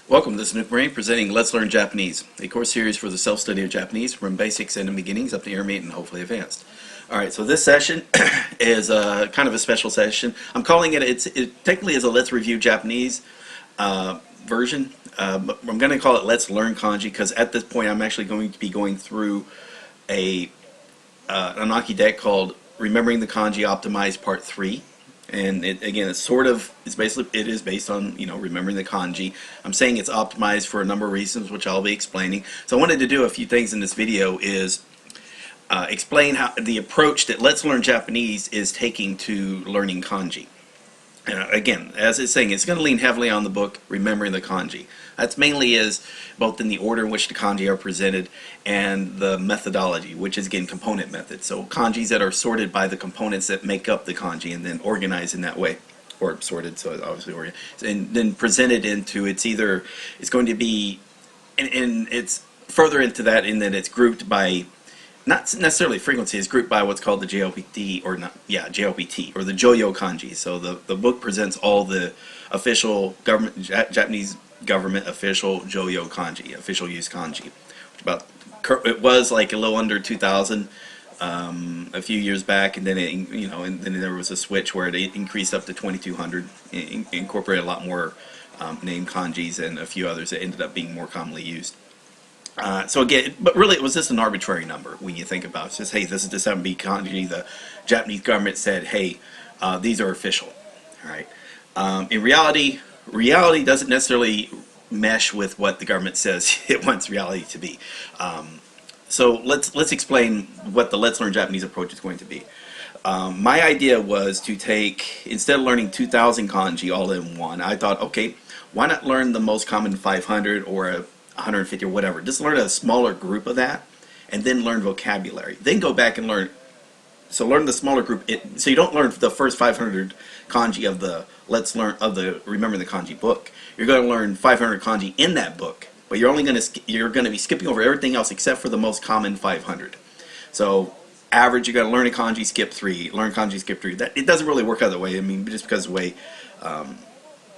Welcome, this is Nick Brain presenting Let's Learn Japanese, a course series for the self-study of Japanese from basics and beginnings up to intermediate and hopefully advanced. Alright, so this session is kind of a special session. I'm calling it, it technically is a Let's Review Japanese version, but I'm going to call it Let's Learn Kanji because at this point I'm actually going to be going through an Anki deck called Remembering the Kanji Optimized Part 3. And it is based on, remembering the kanji. I'm saying it's optimized for a number of reasons, which I'll be explaining. So I wanted to do a few things in this video is explain how the approach that Let's Learn Japanese is taking to learning kanji. Again, as it's saying, it's going to lean heavily on the book Remembering the Kanji. That's mainly is both in the order in which the kanji are presented and the methodology, which is again component method. So kanjis that are sorted by the components that make up the kanji and then organized in that way, or sorted, so obviously organized, and then presented into it's going to be, and it's further into that in that it's grouped by, not necessarily frequency, is grouped by what's called the JLPT, or JLPT, or the Joyo kanji. So the book presents all the official government, Japanese government official Joyo kanji, official use kanji. It was like a little under 2,000 a few years back, and then and then there was a switch where it increased up to 2,200, incorporated a lot more named kanjis and a few others that ended up being more commonly used. So again, but really it was just an arbitrary number when you think about it. It's just, hey, this is the 7B kanji. The Japanese government said, hey, these are official. All right. In reality doesn't necessarily mesh with what the government says it wants reality to be. So let's explain what the Let's Learn Japanese approach is going to be. My idea was to take, instead of learning 2,000 kanji all in one, I thought, okay, why not learn the most common 500 or 150 or whatever. Just learn a smaller group of that and then learn vocabulary. Then go back and learn. So learn the smaller group. So you don't learn the first 500 kanji of the Remembering the Kanji book. You're going to learn 500 kanji in that book, but you're going to be skipping over everything else except for the most common 500. So average, you got to learn a kanji, skip 3. Learn kanji, skip 3. It doesn't really work out that way. I mean, just because of the way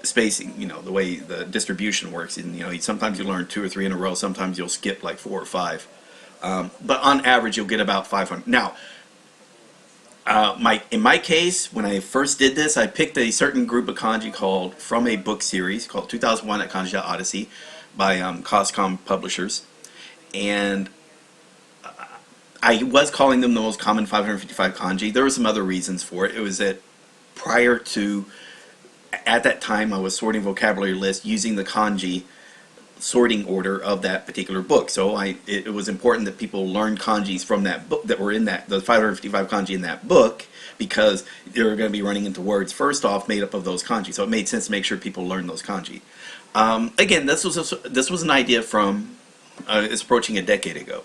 spacing, the way the distribution works, and sometimes you learn 2 or 3 in a row, sometimes you'll skip like 4 or 5, but on average you'll get about 500. Now, in my case, when I first did this, I picked a certain group of kanji from a book series called 2001 at Kanji Odyssey by Coscom Publishers, and I was calling them the most common 555 kanji. There were some other reasons for it. It was that at that time I was sorting vocabulary lists using the kanji sorting order of that particular book. So it was important that people learn kanjis from that book, that were in the 555 kanji in that book, because they were going to be running into words first off made up of those kanji. So it made sense to make sure people learn those kanji. Again, this was an idea from it's approaching a decade ago.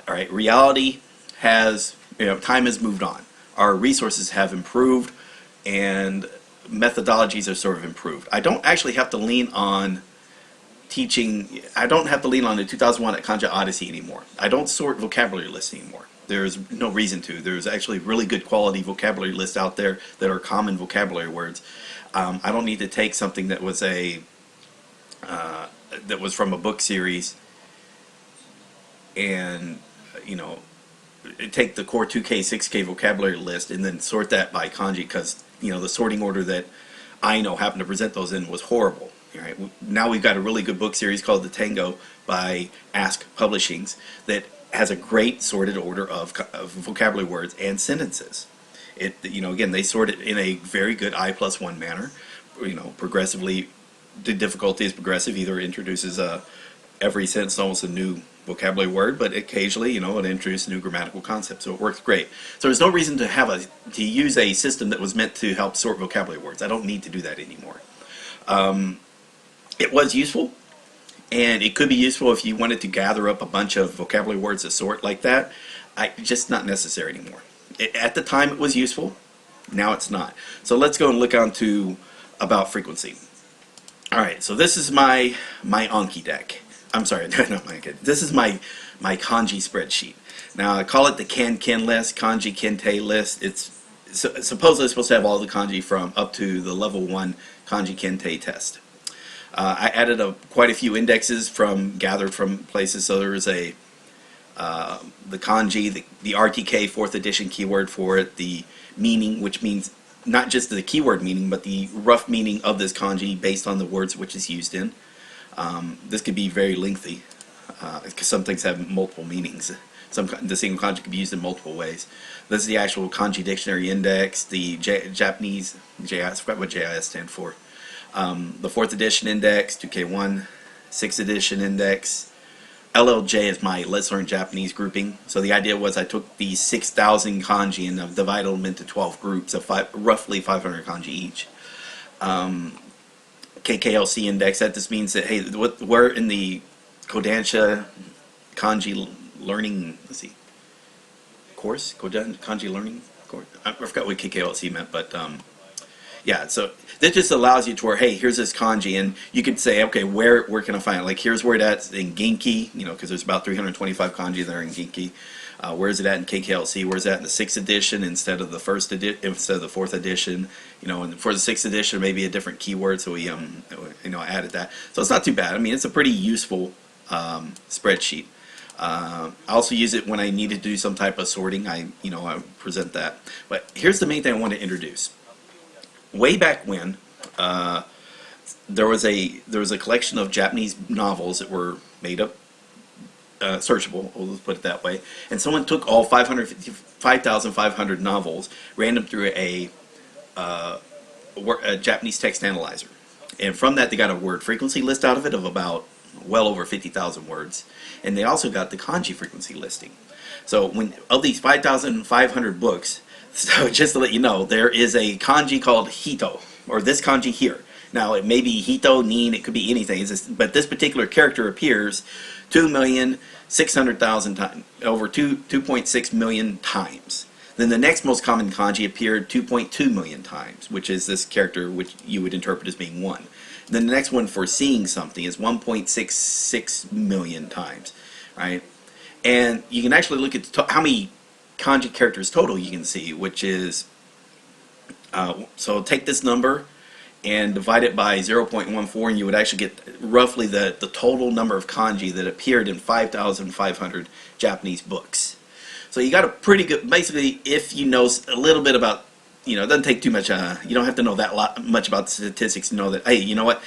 All right, reality has, time has moved on. Our resources have improved, and methodologies are sort of improved. I don't actually have to lean on teaching. I don't have to lean on the 2001 at Kanji Odyssey anymore. I don't sort vocabulary lists anymore. There's no reason to. There's actually really good quality vocabulary lists out there that are common vocabulary words. I don't need to take something that was from a book series and take the core 2K, 6K vocabulary list and then sort that by kanji, because the sorting order that I happened to present those in was horrible. Right? Now we've got a really good book series called the Tango by Ask Publishings that has a great sorted order of vocabulary words and sentences. Again, they sort it in a very good I+1 manner. Progressively, the difficulty is progressive. Either introduces every sentence almost a new vocabulary word, but occasionally, it introduces a new grammatical concept, so it works great. So there's no reason to use a system that was meant to help sort vocabulary words. I don't need to do that anymore. It was useful, and it could be useful if you wanted to gather up a bunch of vocabulary words to sort like that. Just not necessary anymore. At the time it was useful, now it's not. So let's go and look on to about frequency. Alright, so this is my Anki deck. I'm sorry, not my Anki. This is my kanji spreadsheet. Now I call it the Ken list, kanji kente list. It's supposedly supposed to have all the kanji from up to the level 1 kanji kente test. I added quite a few indexes gathered from places. So there was the kanji, the RTK 4th edition keyword for it, the meaning, which means not just the keyword meaning, but the rough meaning of this kanji based on the words which is used in. This could be very lengthy because some things have multiple meanings. The single kanji could be used in multiple ways. This is the actual kanji dictionary index, the Japanese, I forgot what JIS stand for. The 4th edition index, 2K1, 6th edition index. LLJ is my Let's Learn Japanese grouping. So the idea was I took these 6,000 kanji and I've divided them into 12 groups of roughly 500 kanji each. KKLC index, that just means that, hey, we're in the Kodansha kanji learning, let's see, course? Kanji learning course? I forgot what KKLC meant, but yeah, so this just allows you to where, hey, here's this kanji, and you could say, okay, where can I find it? Like, here's where it's in Genki, you know, because there's about 325 kanji that are in Genki. Where is it at in KKLC? Where's that in the 6th edition instead of the 4th edition? You know, and for the 6th edition, maybe a different keyword, so we, you know, added that. So it's not too bad. I mean, it's a pretty useful spreadsheet. I also use it when I need to do some type of sorting. I present that. But here's the main thing I want to introduce. Way back when, there was a collection of Japanese novels that were made up, searchable, we'll put it that way, and someone took all 5,500 novels, ran them through a Japanese text analyzer, and from that they got a word frequency list out of it of about well over 50,000 words, and they also got the kanji frequency listing. So of these 5,500 books, so just to let you know, there is a kanji called hito, or this kanji here. Now it may be hito, nin, it could be anything, but this particular character appears 2,600,000 times, over 2.6 million times. Then the next most common kanji appeared 2.2 million times, which is this character which you would interpret as being 1. Then the next one for seeing something is 1.66 million times, right? And you can actually look at how many kanji characters total you can see, which is, so take this number and divide it by 0.14, and you would actually get roughly the total number of kanji that appeared in 5,500 Japanese books. So you got a pretty good, basically, if you know a little bit about, you know, it doesn't take too much, you don't have to know much about the statistics to know that, hey, you know what,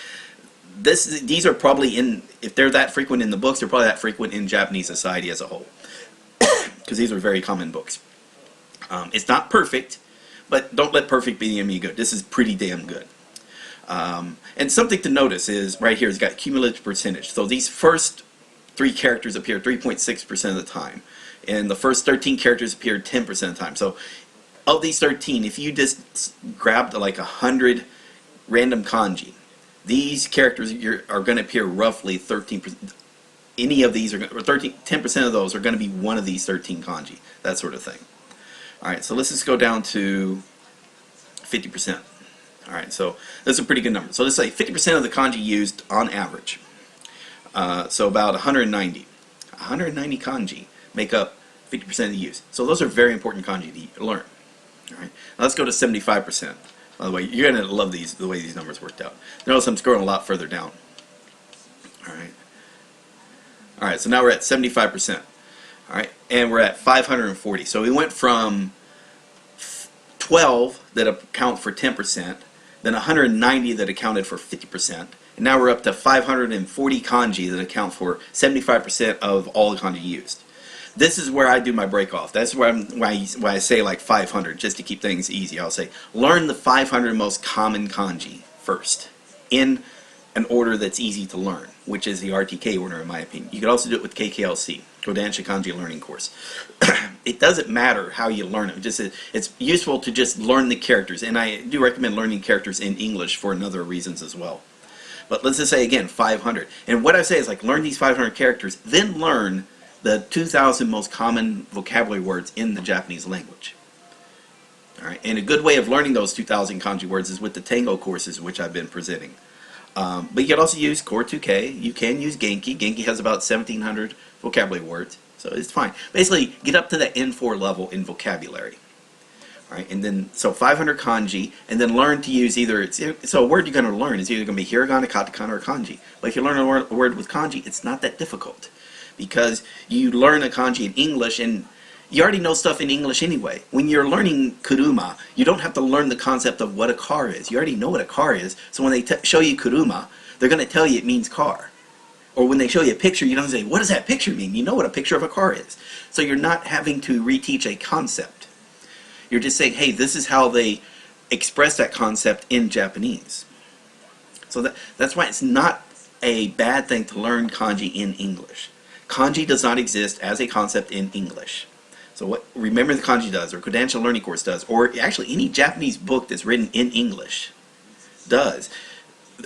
these are probably if they're that frequent in the books, they're probably that frequent in Japanese society as a whole. Because these are very common books. It's not perfect, but don't let perfect be the enemy of good. This is pretty damn good. And something to notice is right here, it's got cumulative percentage. So these first 3 characters appear 3.6% of the time, and the first 13 characters appear 10% of the time. So of these 13, if you just grabbed like 100 random kanji, these characters are going to appear roughly 13%. Any of these are 10% of those are going to be one of these 13 kanji, that sort of thing. All right, so let's just go down to 50%. All right, so that's a pretty good number. So let's say 50% of the kanji used on average. So about 190. 190 kanji make up 50% of the use. So those are very important kanji to learn. All right, now let's go to 75%. By the way, you're going to love the way these numbers worked out. Notice I'm scrolling a lot further down. All right. All right, so now we're at 75%. All right, and we're at 540. So we went from 12 that account for 10%, then 190 that accounted for 50%, and now we're up to 540 kanji that account for 75% of all the kanji used. This is where I do my break-off. That's why I say like 500, just to keep things easy. I'll say, learn the 500 most common kanji first, in an order that's easy to learn, which is the RTK order in my opinion. You could also do it with KKLC, Kodansha Kanji Learning Course. It doesn't matter how you learn it. It's useful to just learn the characters, and I do recommend learning characters in English for other reasons as well. But let's just say again, 500. And what I say is like learn these 500 characters, then learn the 2,000 most common vocabulary words in the Japanese language. All right, and a good way of learning those 2,000 kanji words is with the Tango courses, which I've been presenting. But you can also use Core 2K. You can use Genki. Genki has about 1,700 vocabulary words, so it's fine. Basically, get up to the N4 level in vocabulary. All right, and then so 500 kanji, and then learn to use either. So a word you're going to learn is either going to be hiragana, katakana, or kanji. But if you learn a word with kanji, it's not that difficult, because you learn a kanji in English and you already know stuff in English anyway. When you're learning kuruma, you don't have to learn the concept of what a car is. You already know what a car is. So when they show you kuruma, they're going to tell you it means car. Or when they show you a picture, you don't say, what does that picture mean? You know what a picture of a car is. So you're not having to reteach a concept. You're just saying, hey, this is how they express that concept in Japanese. So that's why it's not a bad thing to learn kanji in English. Kanji does not exist as a concept in English. So what Remember the Kanji does, or Kodansha Learning Course does, or actually any Japanese book that's written in English does,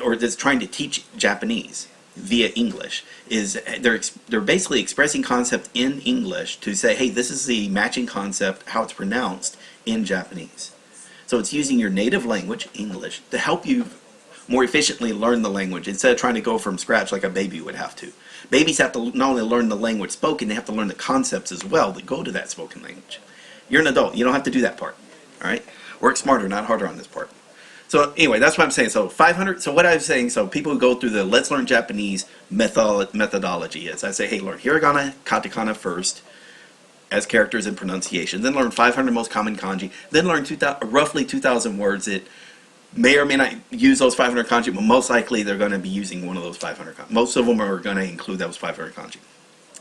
or that's trying to teach Japanese via English, is they're basically expressing concept in English to say, hey, this is the matching concept, how it's pronounced in Japanese. So it's using your native language, English, to help you more efficiently learn the language instead of trying to go from scratch like a baby would have to. Babies have to not only learn the language spoken, they have to learn the concepts as well that go to that spoken language. You're an adult, you don't have to do that part. All right? Work smarter, not harder on this part. So anyway, that's what I'm saying. So 500, so what I'm saying, so people who go through the Let's Learn Japanese methodology is, I say, hey, learn hiragana, katakana first as characters and pronunciation, then learn 500 most common kanji, then learn roughly 2,000 words that may or may not use those 500 kanji, but most likely they're going to be using one of those 500 kanji. Most of them are going to include those 500 kanji.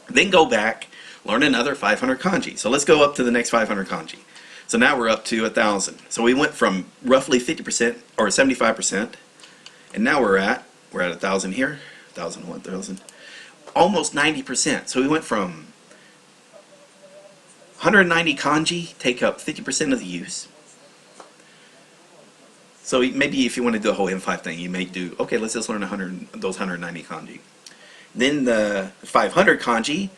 Then go back, learn another 500 kanji. So let's go up to the next 500 kanji. So now we're up to 1,000. So we went from roughly 50% or 75%, and now we're at 1,000 here, 1,000, 1,000, almost 90%. So we went from 190 kanji take up 50% of the use. So maybe if you want to do the whole M5 thing, you may do, okay, let's just learn those 190 kanji. Then the 500 kanji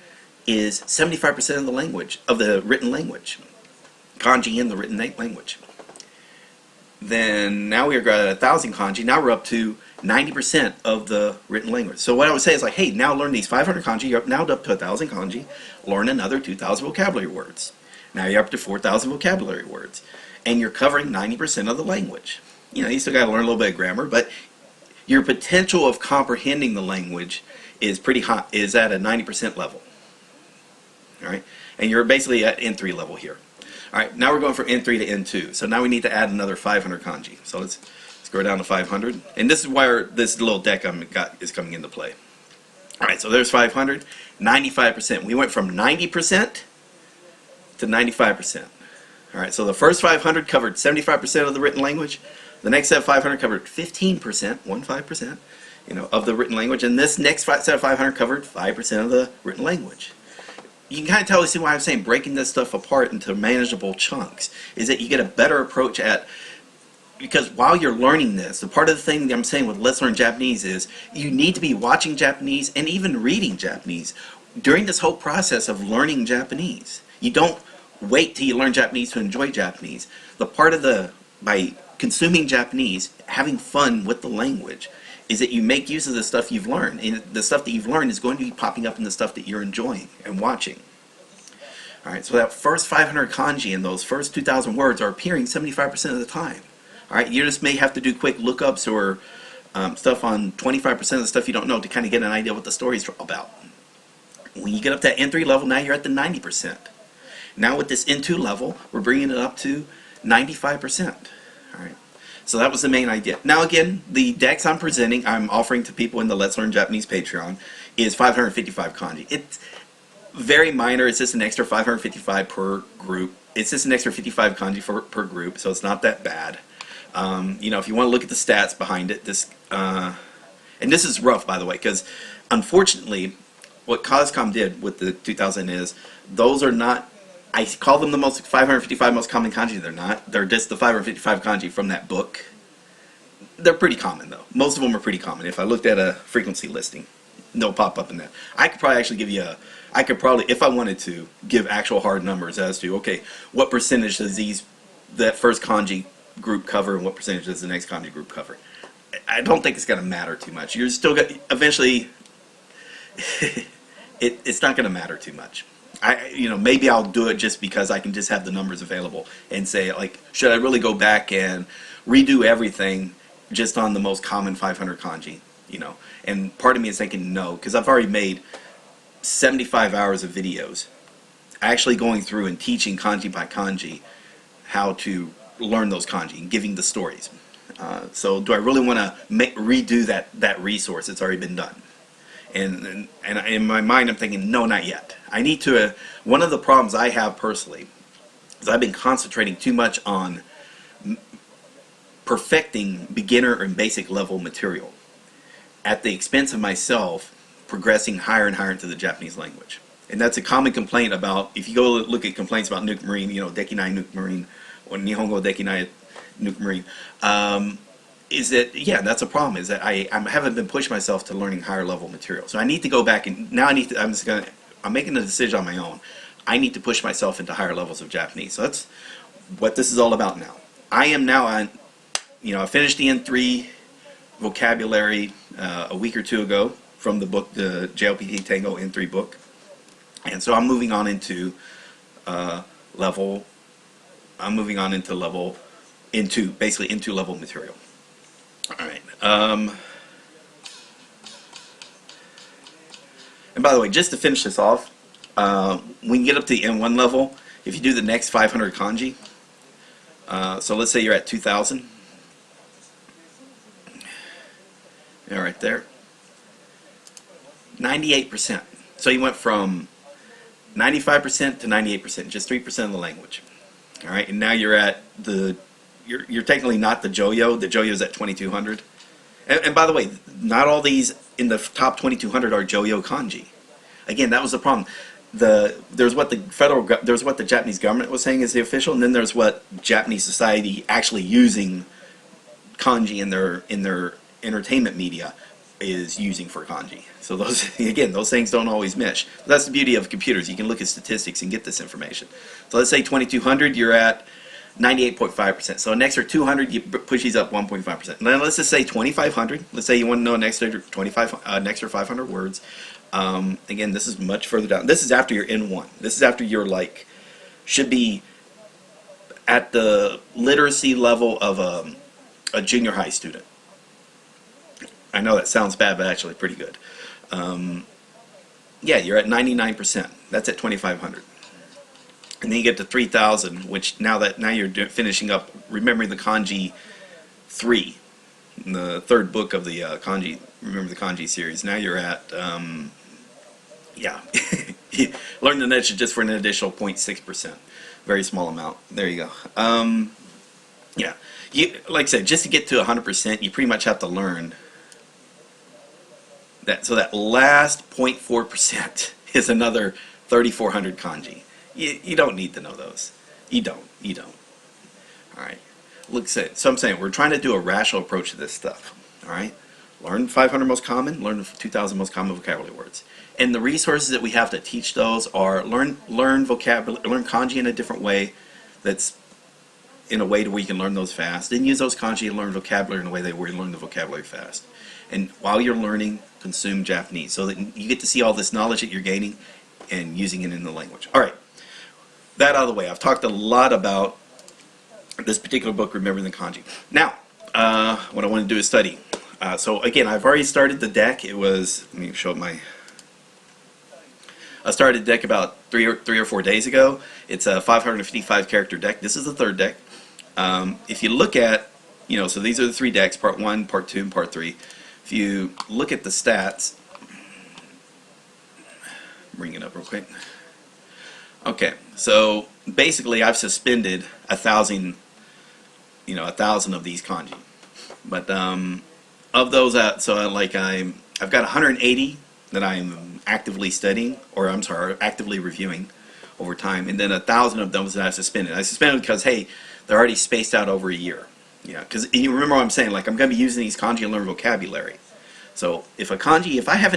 is 75% of the language, of the written language. Kanji in the written language. Then now we're at 1,000 kanji. Now we're up to 90% of the written language. So what I would say is like, hey, now learn these 500 kanji. You're now up to 1,000 kanji. Learn another 2,000 vocabulary words. Now you're up to 4,000 vocabulary words. And you're covering 90% of the language. You know, you still got to learn a little bit of grammar, but your potential of comprehending the language is pretty high, is at a 90% level. All right? And you're basically at N3 level here. All right, now we're going from N3 to N2. So now we need to add another 500 kanji. So let's go down to 500. And this is where this little deck I've got is coming into play. All right, so there's 500, 95%. We went from 90% to 95%. All right, so the first 500 covered 75% of the written language. The next set of 500 covered 15%, 15%, you know, of the written language. And this next set of 500 covered 5% of the written language. You can kind of totally see why I'm saying breaking this stuff apart into manageable chunks is that you get a better approach at, because while you're learning this, the part of the thing that I'm saying with Let's Learn Japanese is you need to be watching Japanese and even reading Japanese during this whole process of learning Japanese. You don't wait till you learn Japanese to enjoy Japanese. The part of by consuming Japanese, having fun with the language, is that you make use of the stuff you've learned. And the stuff that you've learned is going to be popping up in the stuff that you're enjoying and watching. Alright, so that first 500 kanji and those first 2,000 words are appearing 75% of the time. Alright, you just may have to do quick lookups or stuff on 25% of the stuff you don't know to kind of get an idea what the story's about. When you get up to that N3 level, now you're at the 90%. Now with this N2 level, we're bringing it up to 95%. Alright. So that was the main idea. Now again, the decks I'm presenting, I'm offering to people in the Let's Learn Japanese Patreon, is 555 kanji. It's very minor. It's just an extra 555 per group. It's just an extra 55 kanji per group, so it's not that bad. You know, if you want to look at the stats behind it, and this is rough, by the way, because unfortunately, what Coscom did with the 2000 is, those are not, I call them the 555 most common kanji. They're not. They're just the 555 kanji from that book. They're pretty common, though. Most of them are pretty common. If I looked at a frequency listing, they'll pop up in that. I could probably actually give you I could probably, if I wanted to, give actual hard numbers as to, okay, what percentage does that first kanji group cover and what percentage does the next kanji group cover. I don't think it's going to matter too much. You're still going to, eventually, it's not going to matter too much. maybe I'll do it just because I can just have the numbers available and say, like, should I really go back and redo everything just on the most common 500 kanji, And part of me is thinking no, because I've already made 75 hours of videos actually going through and teaching kanji by kanji how to learn those kanji and giving the stories. So do I really want to redo that resource? It's already been done. And in my mind, I'm thinking, no, not yet. I need to. One of the problems I have personally is I've been concentrating too much on perfecting beginner and basic level material at the expense of myself progressing higher and higher into the Japanese language. And that's a common complaint about, if you go look at complaints about Nuke Marine, Dekinai Nuke Marine, or Nihongo Dekinai Nuke Marine, is that, yeah, that's a problem, is that I haven't been pushing myself to learning higher level material. So I need to go back, and now I'm making a decision on my own. I need to push myself into higher levels of Japanese. So that's what this is all about now. I am now on, I finished the N3 vocabulary a week or two ago from the book, the JLPT Tango N3 book. And so I'm moving on into level basically into level material. All right. And by the way, just to finish this off, when you get up to the N1 level, if you do the next 500 kanji, so let's say you're at 2,000. Yeah, right there. 98%. So you went from 95% to 98%, just 3% of the language. All right, and now you're at you're technically not the Joyo. The Joyo is at 2,200. And by the way, not all these in the top 2,200 are Joyo kanji. Again, that was the problem. There's what the Japanese government was saying is the official, and then there's what Japanese society actually using kanji in their entertainment media is using for kanji. So those things don't always mesh. That's the beauty of computers. You can look at statistics and get this information. So let's say 2,200, you're at 98.5%. So next or 200, you push these up 1.5%. Now let's just say 2,500. Let's say you want to know next or 500 words. Again, this is much further down. This is after you're N1. This is after you're should be at the literacy level of a junior high student. I know that sounds bad, but actually pretty good. Yeah, you're at 99%. That's at 2,500. And then you get to 3,000, which now you're finishing up, remembering the Kanji 3, the third book of the Kanji, remember the Kanji series. Now you're at, yeah, learn the niche just for an additional 0.6%. Very small amount. There you go. Yeah, like I said, just to get to 100%, you pretty much have to learn that. So that last 0.4% is another 3,400 kanji. You don't need to know those. You don't. All right. Look, so I'm saying we're trying to do a rational approach to this stuff. All right. Learn 500 most common. Learn 2,000 most common vocabulary words. And the resources that we have to teach those are learn vocabulary, learn kanji in a different way. That's in a way to where you can learn those fast. Then use those kanji and learn vocabulary in a way where you learn the vocabulary fast. And while you're learning, consume Japanese so that you get to see all this knowledge that you're gaining and using it in the language. All right. That out of the way, I've talked a lot about this particular book, Remembering the Kanji. Now, what I want to do is study. So again, I've already started the deck. It was, let me show my, I started the deck about three or 4 days ago. It's a 555 character deck. This is the third deck. If you look at, so these are the 3 decks, part 1, part 2, and part 3. If you look at the stats, bring it up real quick. Okay, so basically I've suspended 1,000, 1,000 of these kanji. But of those, I've got 180 that I'm actively studying, or I'm sorry, actively reviewing over time, and then 1,000 of those that I've suspended. I suspended because, hey, they're already spaced out over a year. Yeah, because you remember what I'm saying, I'm going to be using these kanji to learn vocabulary. So if a kanji, if I have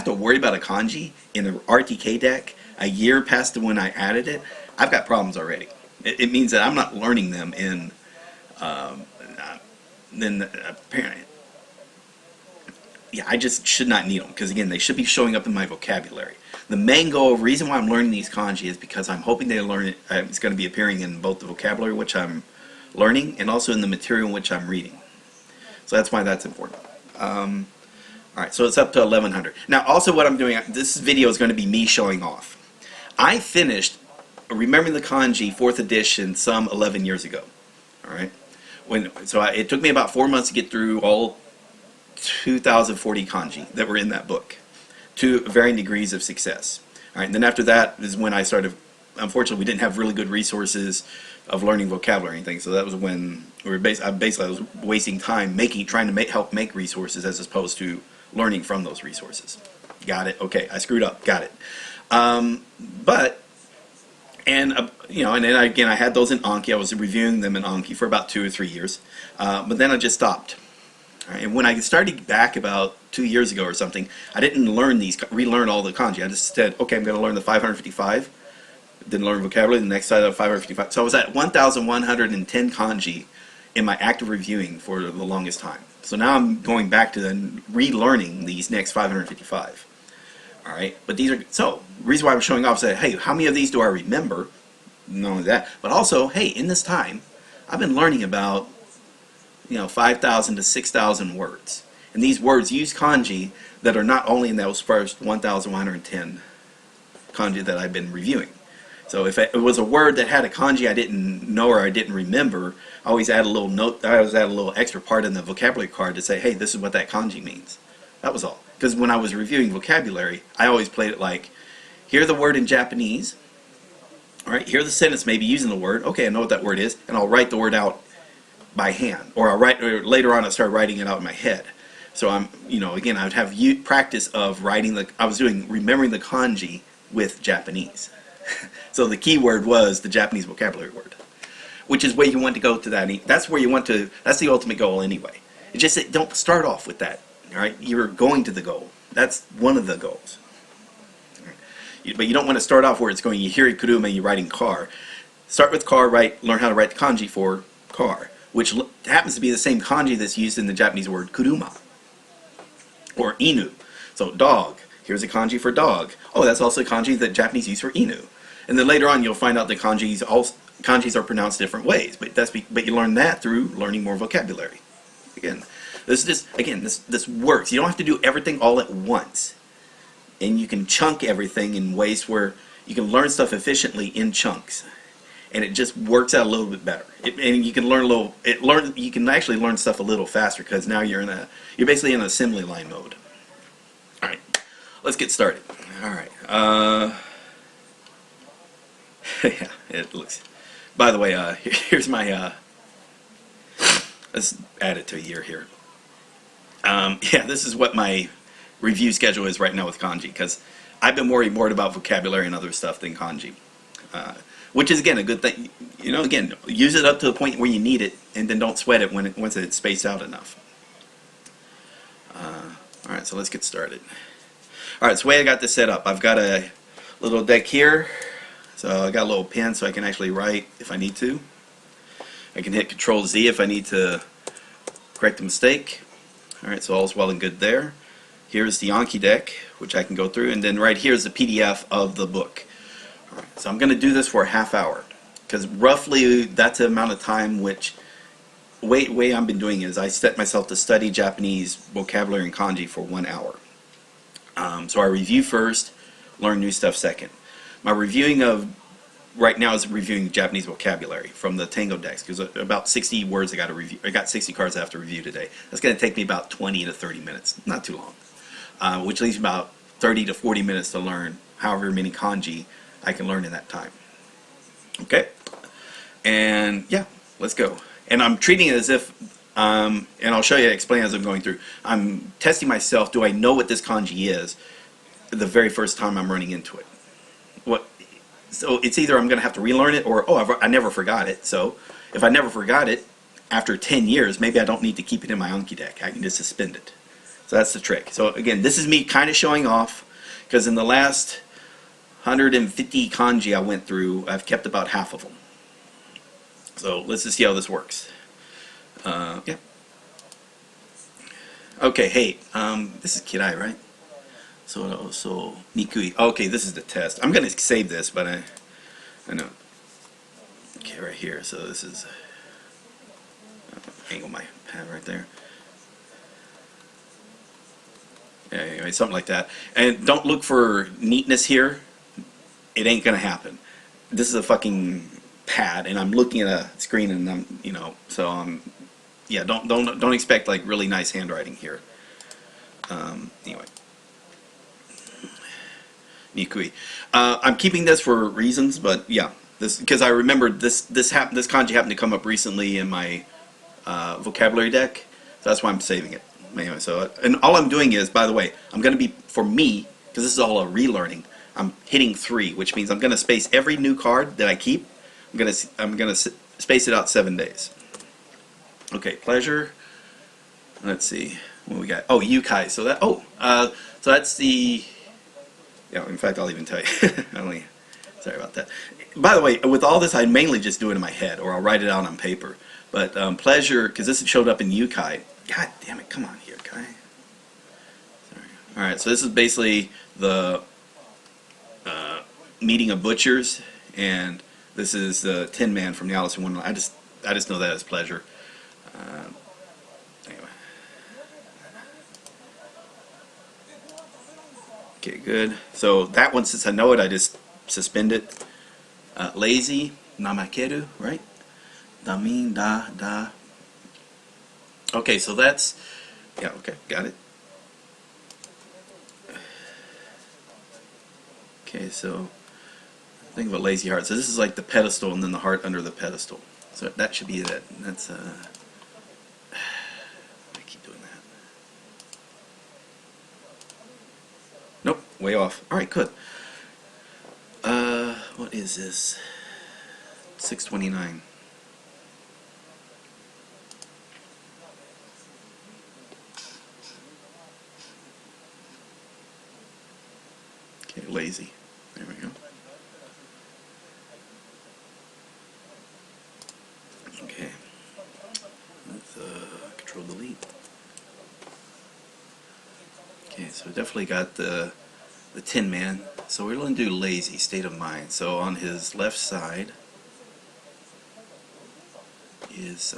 to worry about a kanji in the RTK deck a year past when I added it, I've got problems already. It means that I'm not learning them in, then apparently, yeah, I just should not need them, because again, they should be showing up in my vocabulary. The main goal, reason why I'm learning these kanji is because I'm hoping they learn it. It's going to be appearing in both the vocabulary which I'm learning and also in the material which I'm reading. So that's why that's important. Alright, so it's up to 1100. Now also what I'm doing, this video is going to be me showing off. I finished Remembering the Kanji 4th edition some 11 years ago. Alright, it took me about 4 months to get through all 2040 kanji that were in that book, to varying degrees of success. Alright, and then after that is when I started. Unfortunately, we didn't have really good resources of learning vocabulary or anything, so that was when I was wasting time trying to help make resources as opposed to learning from those resources. Got it? Okay, I screwed up. Got it. And then again, I had those in Anki. I was reviewing them in Anki for about 2 or 3 years, but then I just stopped. Right, and when I started back about 2 years ago or something, I didn't relearn all the kanji. I just said, okay, I'm going to learn the 555. Didn't learn vocabulary. The next side of 555. So I was at 1,110 kanji in my active reviewing for the longest time. So now I'm going back to relearning these next 555. All right, but these are the reason why I'm showing off is that, hey, how many of these do I remember? Not only that, but also, hey, in this time, I've been learning about 5,000 to 6,000 words, and these words use kanji that are not only in those first 1,110 kanji that I've been reviewing. So if it was a word that had a kanji I didn't know or I didn't remember, I always add a little note. I always add a little extra part in the vocabulary card to say, hey, this is what that kanji means. That was all. Because when I was reviewing vocabulary, I always played it like, hear the word in Japanese. All right, hear the sentence maybe using the word. Okay, I know what that word is, and I'll write the word out by hand, or later on I started writing it out in my head. So again, I would have practice of remembering the kanji with Japanese. So the key word was the Japanese vocabulary word, which is where you want to go to that. That's where you want to. That's the ultimate goal anyway. It's just that don't start off with that. All right, you're going to the goal. That's one of the goals. Right. But you don't want to start off where it's going. You hear kuruma, you're writing car. Start with car. Learn how to write the kanji for car, which happens to be the same kanji that's used in the Japanese word kuruma or inu. So dog. Here's a kanji for dog. Oh, that's also a kanji that Japanese use for inu. And then later on, you'll find out that kanjis are pronounced different ways. But you learn that through learning more vocabulary. Again, this works. You don't have to do everything all at once, and you can chunk everything in ways where you can learn stuff efficiently in chunks, and it just works out a little bit better. And you can You can actually learn stuff a little faster because now you're basically in an assembly line mode. All right, let's get started. All right. Yeah, it looks. By the way, here's my. Let's add it to a year here. Yeah, this is what my review schedule is right now with kanji, because I've been worried more about vocabulary and other stuff than kanji, which is again a good thing. Again, use it up to the point where you need it, and then don't sweat it once it's spaced out enough. All right, so let's get started. All right, so the way I got this set up, I've got a little deck here, so I got a little pen so I can actually write if I need to. I can hit Control Z if I need to correct a mistake. Alright, so all's well and good there. Here's the Anki deck, which I can go through, and then right here is the PDF of the book. Alright, so I'm going to do this for a half hour, because roughly that's the amount of time which, way I've been doing is I set myself to study Japanese vocabulary and kanji for 1 hour. So I review first, learn new stuff second. My reviewing of right now is reviewing Japanese vocabulary from the Tango decks, because about 60 words I got to review. I got 60 cards I have to review today. That's going to take me about 20 to 30 minutes, not too long, which leaves about 30 to 40 minutes to learn however many kanji I can learn in that time. Okay, and yeah, let's go. And I'm treating it as if, and I'll show you, explain as I'm going through. I'm testing myself. Do I know what this kanji is the very first time I'm running into it? So it's either I'm going to have to relearn it, or I never forgot it. So if I never forgot it after 10 years, maybe I don't need to keep it in my Anki deck. I can just suspend it. So that's the trick. So again, this is me kind of showing off, because in the last 150 kanji I went through, I've kept about half of them. So let's just see how this works. Yeah. Okay, hey, this is Kirai, right? So nikui. Okay, this is the test. I'm gonna save this, but I know. Okay, right here. So this is angle my pad right there. Yeah, anyway, something like that. And don't look for neatness here. It ain't gonna happen. This is a fucking pad, and I'm looking at a screen, and I'm, so yeah. Don't expect like really nice handwriting here. Anyway. Nikui. I'm keeping this for reasons, but yeah, this because I remember this kanji happened to come up recently in my vocabulary deck, so that's why I'm saving it. Anyway, so and all I'm doing is, by the way, I'm going to be for me because this is all a relearning. I'm hitting 3, which means I'm going to space every new card that I keep. I'm gonna space it out 7 days. Okay, pleasure. Let's see what we got. Oh, yukai. So that so that's the. Yeah, in fact, I'll even tell you. Sorry about that. By the way, with all this, I mainly just do it in my head, or I'll write it out on paper. But pleasure, because this showed up in yukai. God damn it, come on here, Kai. Sorry. All right, so this is basically the meeting of butchers, and this is the Tin Man from the Alice in Wonderland. I just know that as pleasure. Anyway. Okay, good. So that one, since I know it, I just suspend it. Lazy, namakeru, right? Damin, da. Okay, so that's, yeah, okay, got it. Okay, so think of a lazy heart. So this is like the pedestal and then the heart under the pedestal. So that should be it. That's, I keep doing that. Nope, way off. All right, good. What is this? 629. Okay, lazy. There we go. Okay. Let's control delete. Okay, so definitely got the Tin Man. So we're going to do lazy, state of mind. So on his left side is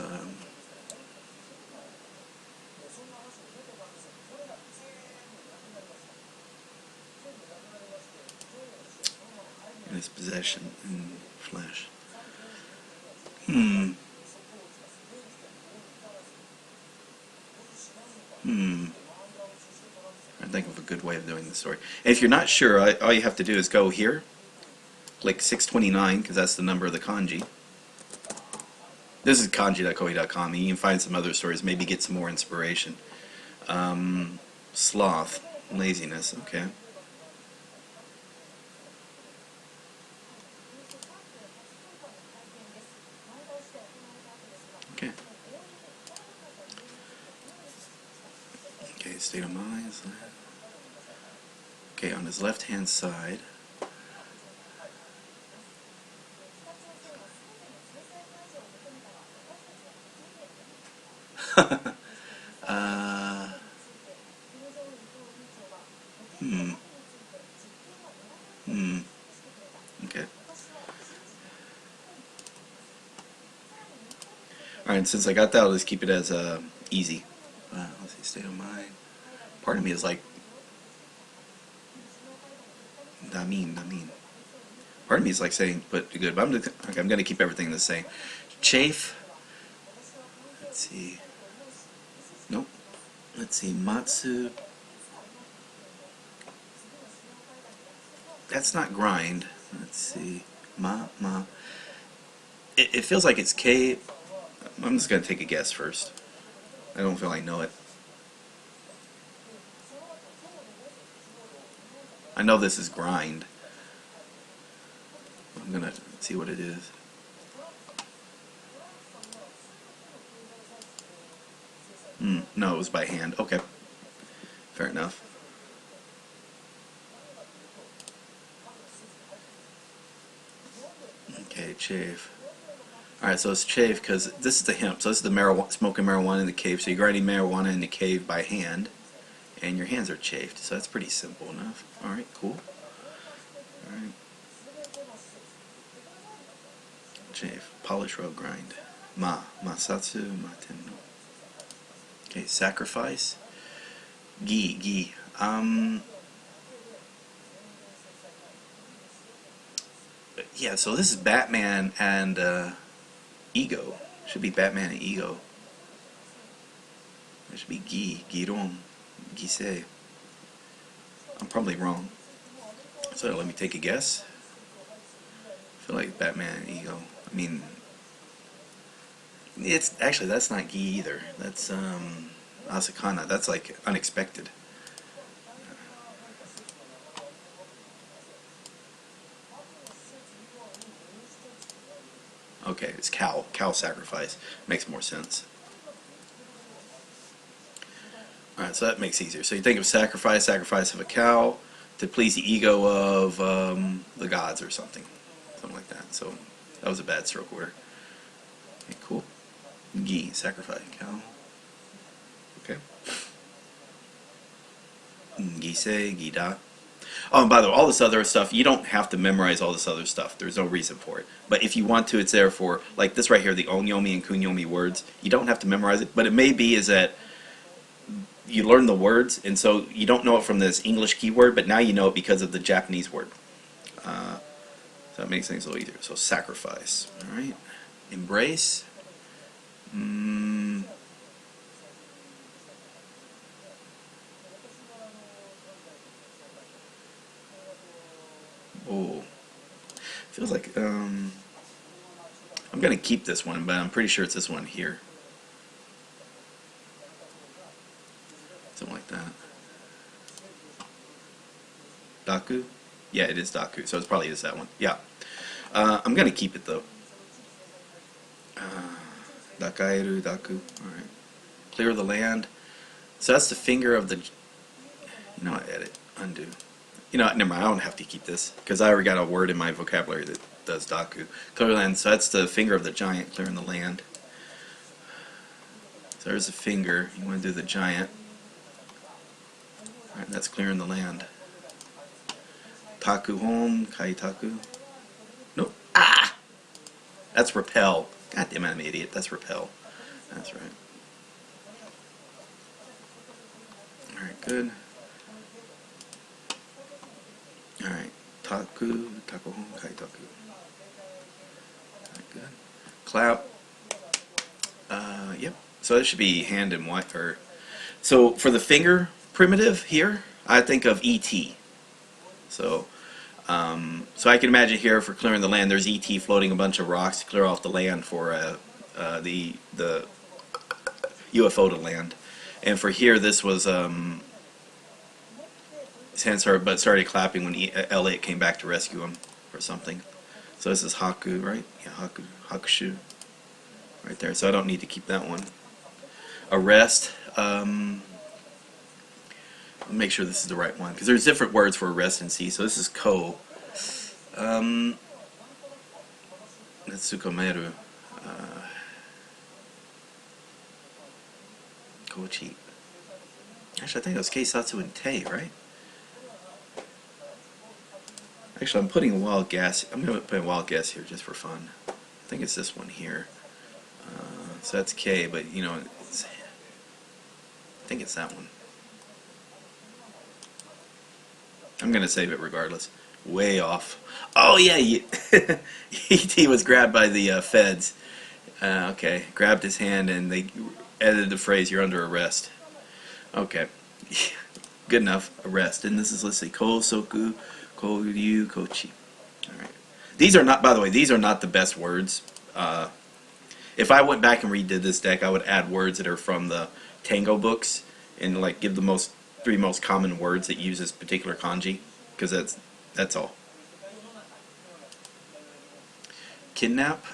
in his possession in flesh. I think of a good way of doing the story. And if you're not sure, all you have to do is go here, click 629, because that's the number of the kanji. This is kanji.koei.com, and you can find some other stories, maybe get some more inspiration. Sloth, laziness, okay. Okay. Okay, state of mind. Okay, on his left-hand side. Okay. Alright, since I got that, I'll just keep it as easy. Let's see, state of mind. Part of me is like, Damin. Part of me is like saying, but good. But I'm going to keep everything the same. Chafe. Let's see. Nope. Let's see, Matsu. That's not grind. Let's see. Ma. It feels like it's K. I'm just going to take a guess first. I don't feel I know it. I know this is grind. I'm going to see what it is. No, it was by hand. Okay. Fair enough. Okay, chafe. Alright, so it's chafe because this is the hemp. So this is the smoking marijuana in the cave. So you're grinding marijuana in the cave by hand. and your hands are chafed. So that's pretty simple enough. Alright, cool. Alright. Chafe, polish, rub, grind. Masatsu, maten no. Okay, sacrifice. Gi. Yeah, so this is Batman and Ego. Should be Batman and Ego. It should be Giron, Gisei. I'm probably wrong. So let me take a guess. I feel like Batman and Ego. I mean, it's actually, that's not Gi either. That's Asakana. That's like unexpected. Okay, it's cow. Cow sacrifice. Makes more sense. Alright, so that makes it easier. So you think of sacrifice of a cow to please the ego of the gods or something. Something like that. So that was a bad stroke order. Okay, cool. Gi, sacrifice, cow. Okay. Gisei, Gida. Oh, and by the way, all this other stuff, you don't have to memorize all this other stuff. There's no reason for it. But if you want to, it's there for, like this right here, the onyomi and kunyomi words. You don't have to memorize it, but it may be is that you learn the words, and so you don't know it from this English keyword, but now you know it because of the Japanese word. So that makes things a little easier. So sacrifice, all right. Embrace. Oh, feels like I'm gonna keep this one, but I'm pretty sure it's this one here. Something like that. Daku? Yeah, it is Daku, so it's probably is that one. Yeah. I'm gonna keep it though. Dakaeru, Daku. Alright. Clear the land. So that's the finger of the. You know what? Edit. Undo. You know what? Never mind. I don't have to keep this because I already got a word in my vocabulary that does Daku. Clear the land. So that's the finger of the giant clearing the land. So there's the finger. You want to do the giant. Alright, that's clearing the land. Taku home, kaitaku. Nope. Ah! That's repel. God damn it, I'm an idiot. That's repel. That's right. Alright, good. Alright. Taku, taku home, kaitaku. Alright, good. Clap. Yep. So that should be hand and white. Or so for the finger primitive here, I think of ET. So, so I can imagine here for clearing the land, there's ET floating a bunch of rocks to clear off the land for the UFO to land. And for here, this was his hand started clapping when Elliot came back to rescue him or something. So this is Haku, right? Yeah, Haku, Hakushu, right there. So I don't need to keep that one. Arrest. Make sure this is the right one because there's different words for arrest and see. So this is ko. That's sukomeru. Kochi. Actually, I think it was keisatsu and te, right? Actually, I'm putting a wild guess. I'm going to put a wild guess here just for fun. I think it's this one here. So that's K, but you know, I think it's that one. I'm going to save it regardless. Way off. Oh, yeah. E.T. was grabbed by the feds. Okay. Grabbed his hand and they edited the phrase, you're under arrest. Okay. Good enough. Arrest. And this is, let's see, Kosoku, Koryu, Kochi. Alright. These are not, by the way, these are not the best words. If I went back and redid this deck, I would add words that are from the Tango books and like give the three most common words that use this particular kanji, because that's all. Kidnap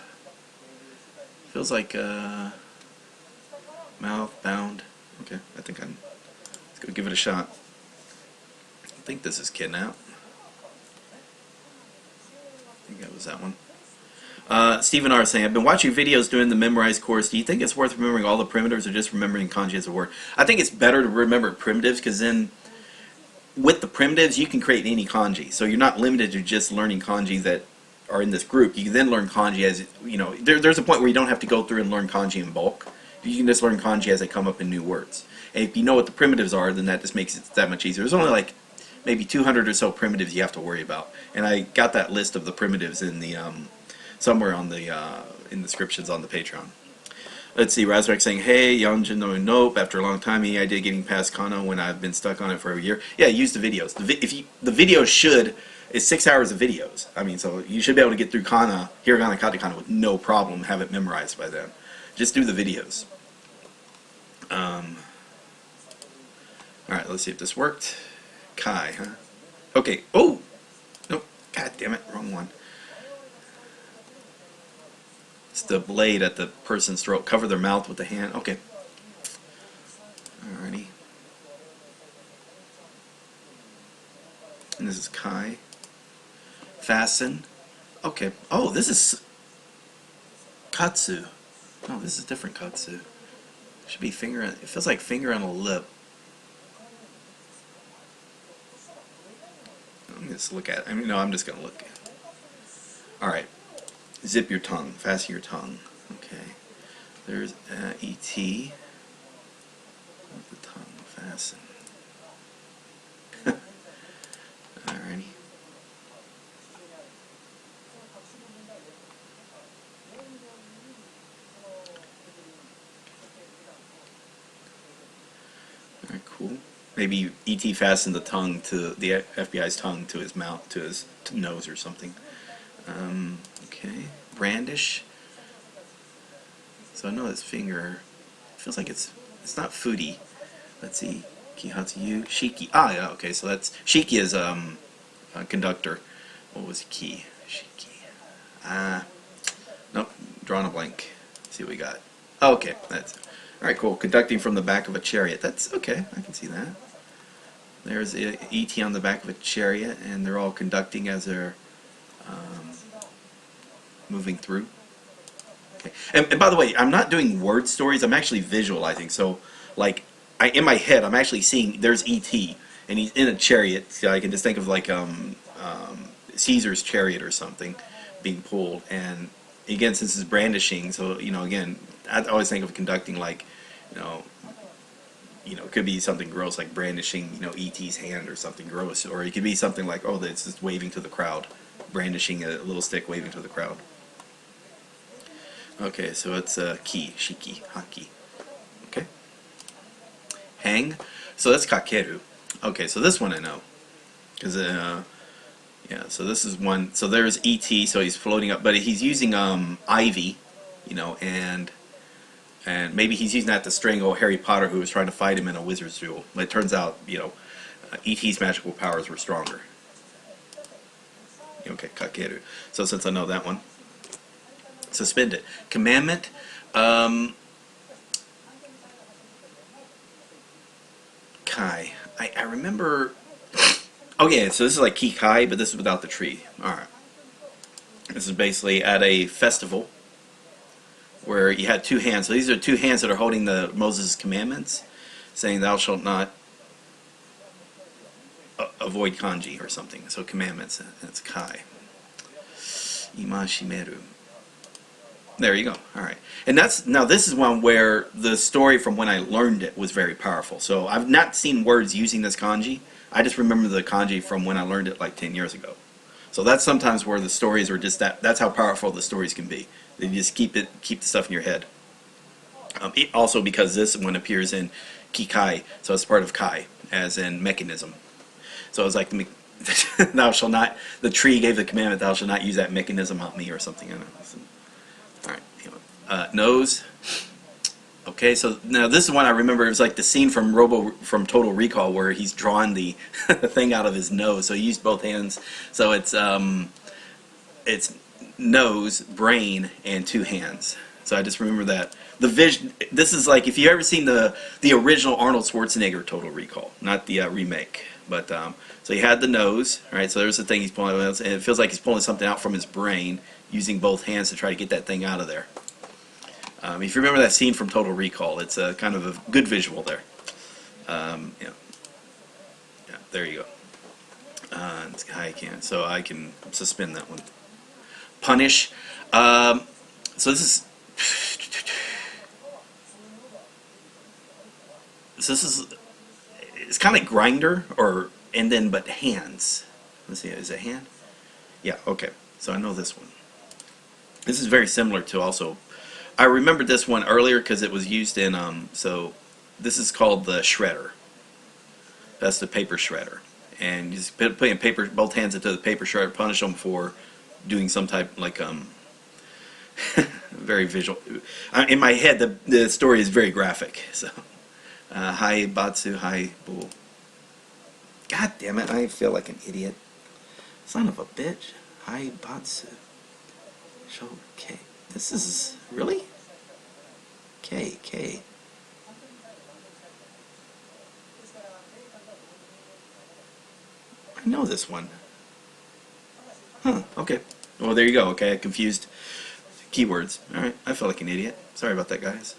feels like mouth bound. Okay, let's go give it a shot. I think this is kidnap. I think that was that one. Stephen R. saying, I've been watching videos doing the memorized course. Do you think it's worth remembering all the primitives or just remembering kanji as a word? I think it's better to remember primitives because then with the primitives you can create any kanji. So you're not limited to just learning kanji that are in this group. You can then learn kanji as, you know, there's a point where you don't have to go through and learn kanji in bulk. You can just learn kanji as they come up in new words. And if you know what the primitives are, then that just makes it that much easier. There's only like maybe 200 or so primitives you have to worry about. And I got that list of the primitives in the somewhere on the in the descriptions on the Patreon. Let's see, Razorek saying, hey, Yonjin no nope, after a long time, any idea getting past Kana when I've been stuck on it for a year? Yeah, use the videos. The videos it's 6 hours of videos. I mean, so you should be able to get through Kana, Hiragana, Katakana with no problem, have it memorized by then. Just do the videos. Alright, let's see if this worked. Kai, huh? Okay, oh! Nope, god damn it, wrong one. It's the blade at the person's throat. Cover their mouth with the hand. Okay. Alrighty. And this is Kai. Fasten. Okay. Oh, this is Katsu. Oh, this is different Katsu. Should be finger. It feels like finger on a lip. Let me just look at it. I mean, no, I'm just gonna look. All right. Zip your tongue. Fasten your tongue. Okay. There's E.T. With the tongue. Fasten. Alrighty. Alright, cool. Maybe E.T. fastened the tongue to the FBI's tongue to his mouth, to his nose or something. Okay. Brandish. So I know his finger feels like it's not foodie. Let's see. Kihatsu, Shiki. Ah, yeah, okay, so that's Shiki is a conductor. What was Ki? Shiki. Nope, drawing a blank. Let's see what we got. Oh, okay, that's alright, cool. Conducting from the back of a chariot. That's okay, I can see that. There's E.T. on the back of a chariot, and they're all conducting as they're moving through. Okay. And by the way, I'm not doing word stories, I'm actually visualizing. So, like, in my head, I'm actually seeing there's E.T. and he's in a chariot. So I can just think of like Caesar's chariot or something being pulled. And again, since it's brandishing, so you know, again, I always think of conducting like, you know, it could be something gross like brandishing, you know, E.T.'s hand or something gross, or it could be something like, oh, it's just waving to the crowd, brandishing a little stick, waving to the crowd. Okay, so it's ki, shiki, haki. Okay. Hang. So that's kakeru. Okay, so this one I know. Because, yeah, so this is one. So there's E.T., so he's floating up, but he's using ivy, you know, and maybe he's using that to strangle Harry Potter, who was trying to fight him in a wizard's duel. But it turns out, you know, E.T.'s magical powers were stronger. Okay, kakeru. So since I know that one, suspend it. Commandment. Kai. I remember. Oh yeah, so this is like Ki Kai, but this is without the tree. Alright. This is basically at a festival where you had two hands. So these are two hands that are holding the Moses' commandments, saying thou shalt not avoid kanji or something. So commandments, that's Kai. Imashimeru. There you go. All right. And now this is one where the story from when I learned it was very powerful. So I've not seen words using this kanji. I just remember the kanji from when I learned it like 10 years ago. So that's sometimes where the stories are just that's how powerful the stories can be. They just keep the stuff in your head. Also because this one appears in Kikai, so it's part of Kai, as in mechanism. So it's like thou shalt not, the tree gave the commandment, thou shalt not use that mechanism on me or something. I don't know. Alright, nose. Okay, so now this is one I remember. It was like the scene from Robo from Total Recall where he's drawn the thing out of his nose. So he used both hands. So it's nose, brain, and two hands. So I just remember that. The vision. This is like if you ever seen the original Arnold Schwarzenegger Total Recall, not the remake. But so he had the nose, right? So there's the thing he's pulling out, and it feels like he's pulling something out from his brain using both hands to try to get that thing out of there. If you remember that scene from Total Recall, it's a kind of a good visual there. Yeah, there you go. I can, so I can suspend that one. Punish. So this is. So this is. It's kind of grinder, but hands. Let's see, is it hand? Yeah, okay. So I know this one. This is very similar to also. I remembered this one earlier because it was used in. So this is called the shredder. That's the paper shredder, and you just putting paper, both hands into the paper shredder, punish them for doing some type like very visual. In my head, the story is very graphic. So. Hi Batsu, hi Bull. God damn it, I feel like an idiot. Son of a bitch. Hi Batsu. Show K. This is really? K. I know this one. Huh, okay. Well, there you go. Okay, I confused keywords. Alright, I feel like an idiot. Sorry about that, guys.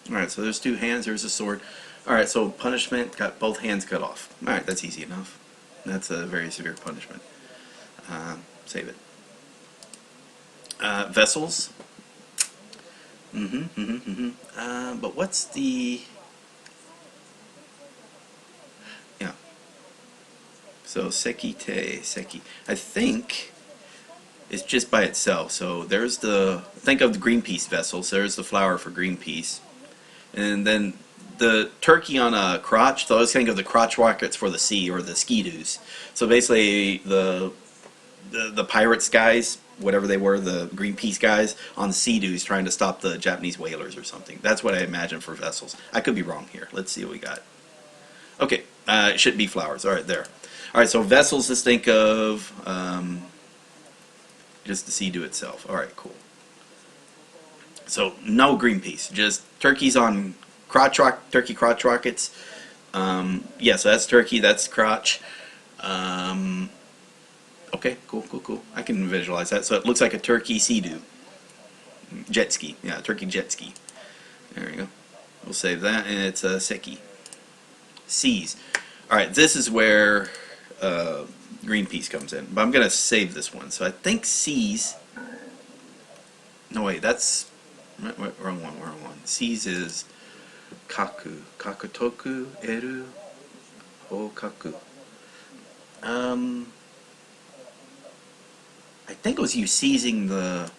Alright, so there's two hands, there's a sword. Alright, so punishment, got both hands cut off. Alright, that's easy enough. That's a very severe punishment. Save it. Vessels. But what's the... Yeah. So, seki. I think it's just by itself. So there's think of the Greenpeace vessels. There's the flower for Greenpeace. And then the turkey on a crotch, so I was thinking of the crotch rockets for the sea, or the ski-doos. So basically the pirates guys, whatever they were, the Greenpeace guys on the sea-doos trying to stop the Japanese whalers or something. That's what I imagine for vessels. I could be wrong here. Let's see what we got. Okay, it should be flowers. Alright, there. Alright, so vessels, let's think of just the sea-doo itself. Alright, cool. So no Greenpeace, just turkeys on turkey crotch rockets. Yeah, so that's turkey, that's crotch. Okay, cool. I can visualize that. So it looks like a turkey sea-doo. Jet ski, yeah, turkey jet ski. There we go. We'll save that, and it's a seki. Seas. All right, this is where Greenpeace comes in, but I'm gonna save this one. So I think seas. No wait, that's. Wrong one. Seas is kaku. Kakutoku, eru, hokaku. I think it was you seizing the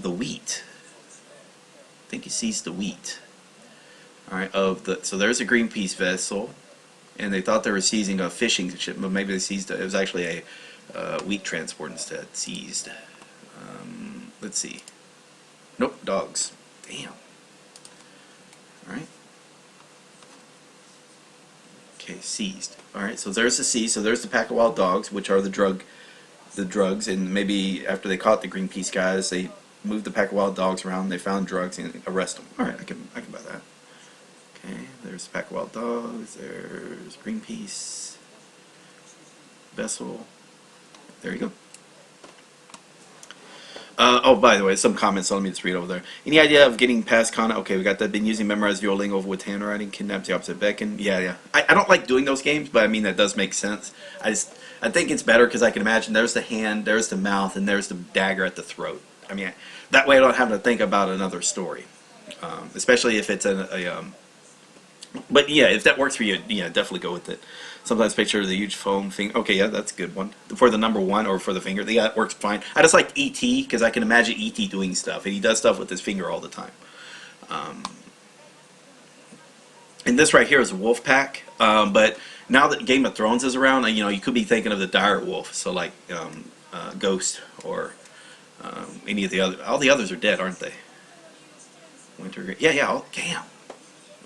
wheat. I think you seized the wheat. Alright, so there's a Greenpeace vessel, and they thought they were seizing a fishing ship, but maybe they seized it was actually a wheat transport instead. Seized. Let's see. Nope, dogs. Damn. Alright. Okay, seized. Alright, so there's the seize. So there's the pack of wild dogs, which are the drugs, and maybe after they caught the Greenpeace guys, they moved the pack of wild dogs around, they found drugs, and arrest them. Alright, I can buy that. Okay, there's the pack of wild dogs, there's Greenpeace, vessel. There you go. Oh, by the way, some comments, so let me just read over there. Any idea of getting past Kana? Okay, we got that. Been using memorized Duolingo with handwriting, kidnapped the opposite beckon. Yeah. I don't like doing those games, but I mean, that does make sense. I think it's better because I can imagine there's the hand, there's the mouth, and there's the dagger at the throat. I mean, that way I don't have to think about another story. Especially if it's but yeah, if that works for you, yeah, definitely go with it. Sometimes picture the huge foam thing. Okay, yeah, that's a good one. For the number one or for the finger, yeah, it works fine. I just like E.T. because I can imagine E.T. doing stuff, and he does stuff with his finger all the time. And this right here is a wolf pack, but now that Game of Thrones is around, you could be thinking of the dire wolf, so like Ghost or any of the other. All the others are dead, aren't they? Winter. Yeah. Damn.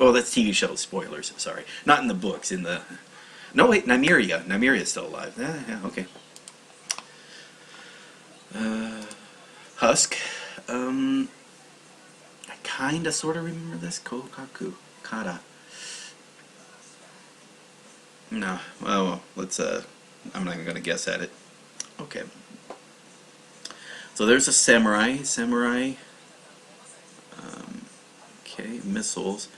Oh, that's TV show spoilers. Sorry, not in the books. In the no, wait, Nymeria. Nymeria's still alive. Yeah, okay. Husk. I kinda sorta remember this. Kotaku. Kara. No, well, let's, I'm not even going to guess at it. Okay. So there's a samurai, okay, missiles.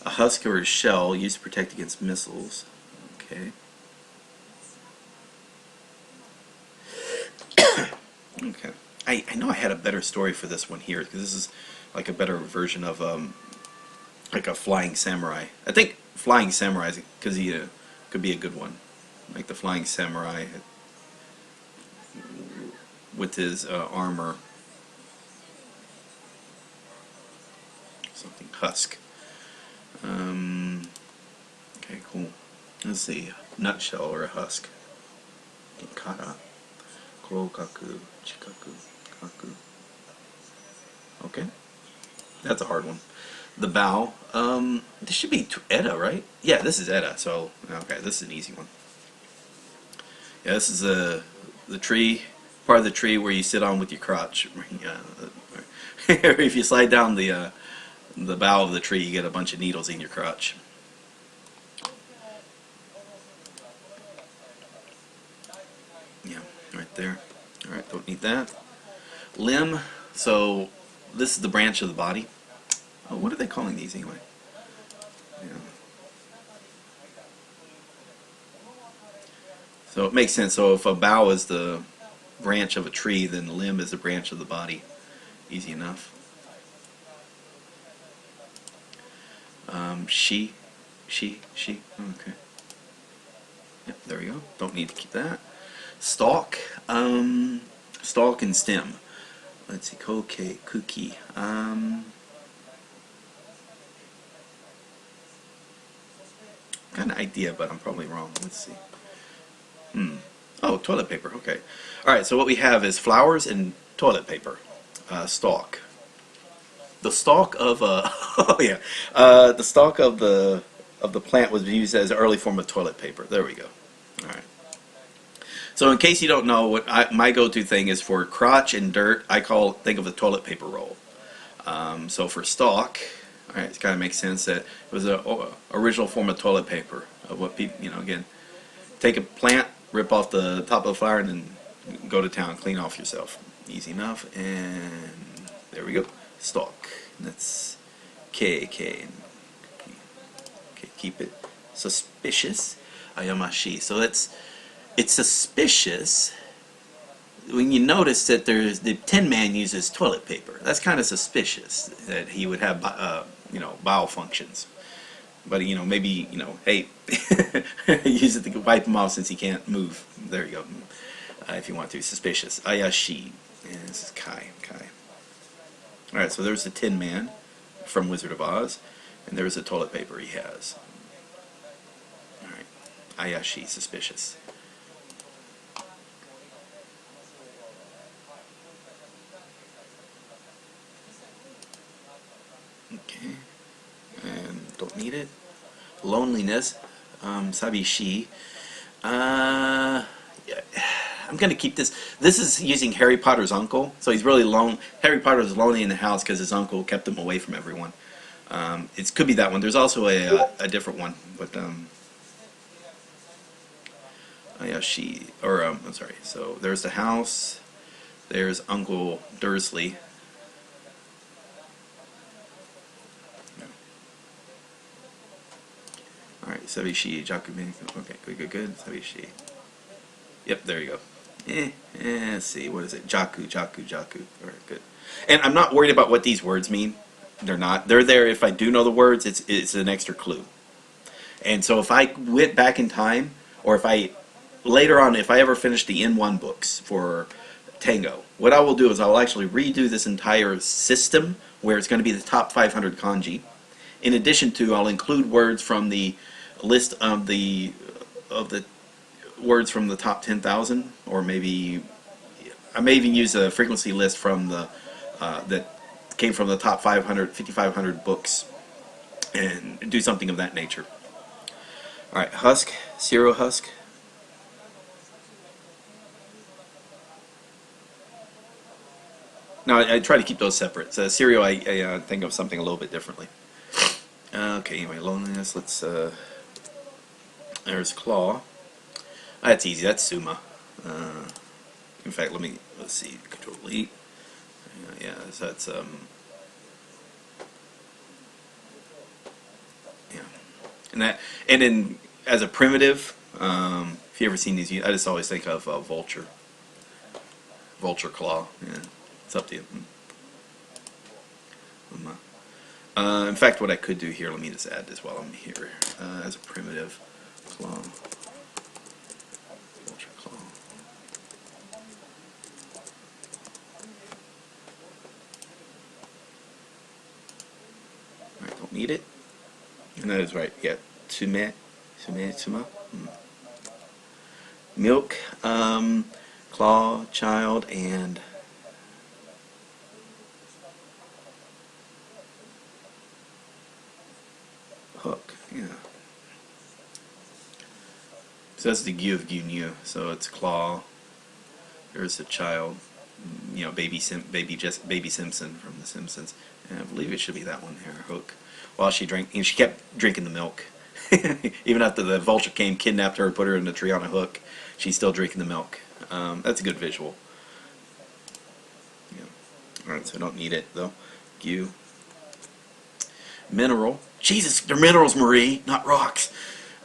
A husk or a shell used to protect against missiles. Okay. Okay. I know I had a better story for this one here, because this is like a better version of like a flying samurai. I think flying samurai, because he could be a good one, like the flying samurai with his armor. Something husk. Okay, cool. Let's see. Nutshell or a husk. Kana. Kotaku. Chikaku. Kaku. Okay. That's a hard one. The bow. This should be Edda, right? Yeah, this is Edda, so, okay, this is an easy one. Yeah, this is the tree, part of the tree where you sit on with your crotch. If you slide down the bough of the tree, you get a bunch of needles in your crotch. Yeah, right there. Alright, don't need that. Limb, so this is the branch of the body. Oh, what are they calling these anyway? Yeah. So it makes sense. So if a bough is the branch of a tree, then limb is the branch of the body. Easy enough. She. Okay. Yep, there we go. Don't need to keep that. Stalk. Stalk and stem. Let's see. Koke, cookie. Got an idea, but I'm probably wrong. Let's see. Oh, toilet paper. Okay. All right. So what we have is flowers and toilet paper. Stalk. The stalk of oh yeah, the stalk of the plant was used as an early form of toilet paper. There we go. All right. So in case you don't know, what my go-to thing is for crotch and dirt, think of the toilet paper roll. So for stalk, all right, it kind of makes sense that it was an original form of toilet paper. Of what people, again, take a plant, rip off the top of the flower, and then go to town, clean off yourself. Easy enough, and there we go. Stalk. That's K. Okay, keep it suspicious. Ayamashi. So it's suspicious when you notice that there's the Tin Man uses toilet paper. That's kind of suspicious that he would have bowel functions. But maybe hey, use it to wipe him off since he can't move. There you go. If you want to, suspicious. Ayashi. And this is Kai. Alright, so there's the Tin Man from Wizard of Oz, and there's the toilet paper he has. Alright, Ayashi, suspicious. Okay, and don't need it. Loneliness, Sabishi. Yeah. I'm going to keep this. This is using Harry Potter's uncle, so he's really lone. Harry Potter's lonely in the house because his uncle kept him away from everyone. It could be that one. There's also a different one, but I'm sorry. So there's the house. There's Uncle Dursley. All right, Sabishi, Jakubin. Okay, good. Sabishi. Yep, there you go. Let's see, what is it? Jaku. Alright, good. And I'm not worried about what these words mean. They're not. They're there if I do know the words, it's an extra clue. And so if I went back in time, or if I, later on, if I ever finish the N1 books for Tango, what I will do is I'll actually redo this entire system where it's going to be the top 500 kanji. In addition to, I'll include words from the list of the words from the top 10,000, or maybe I may even use a frequency list from the that came from the top 5,500 books, and do something of that nature. All right, husk, cereal husk. No, I try to keep those separate. So cereal, I think of something a little bit differently. Okay, anyway, loneliness. Let's There's claw. That's easy. That's summa. In fact, let's see. Control delete. Yeah, so that's yeah, and then as a primitive, if you ever seen these, I just always think of vulture claw. Yeah, it's up to you. In fact, what I could do here, let me just add this while I'm here, as a primitive claw. Vulture claw. Alright, don't need it. And that is right, yeah. Tsume. Milk, claw, child, and hook, yeah. So that's the gyu of gunyu. So it's claw. There's the child. You know, baby Simpson from The Simpsons. And I believe it should be that one there, hook. While she drank, and she kept drinking the milk. Even after the vulture came, kidnapped her, put her in the tree on a hook, she's still drinking the milk. That's a good visual. Yeah. Alright, so I don't need it though. Gyu. Mineral. Jesus, they're minerals, Marie, not rocks.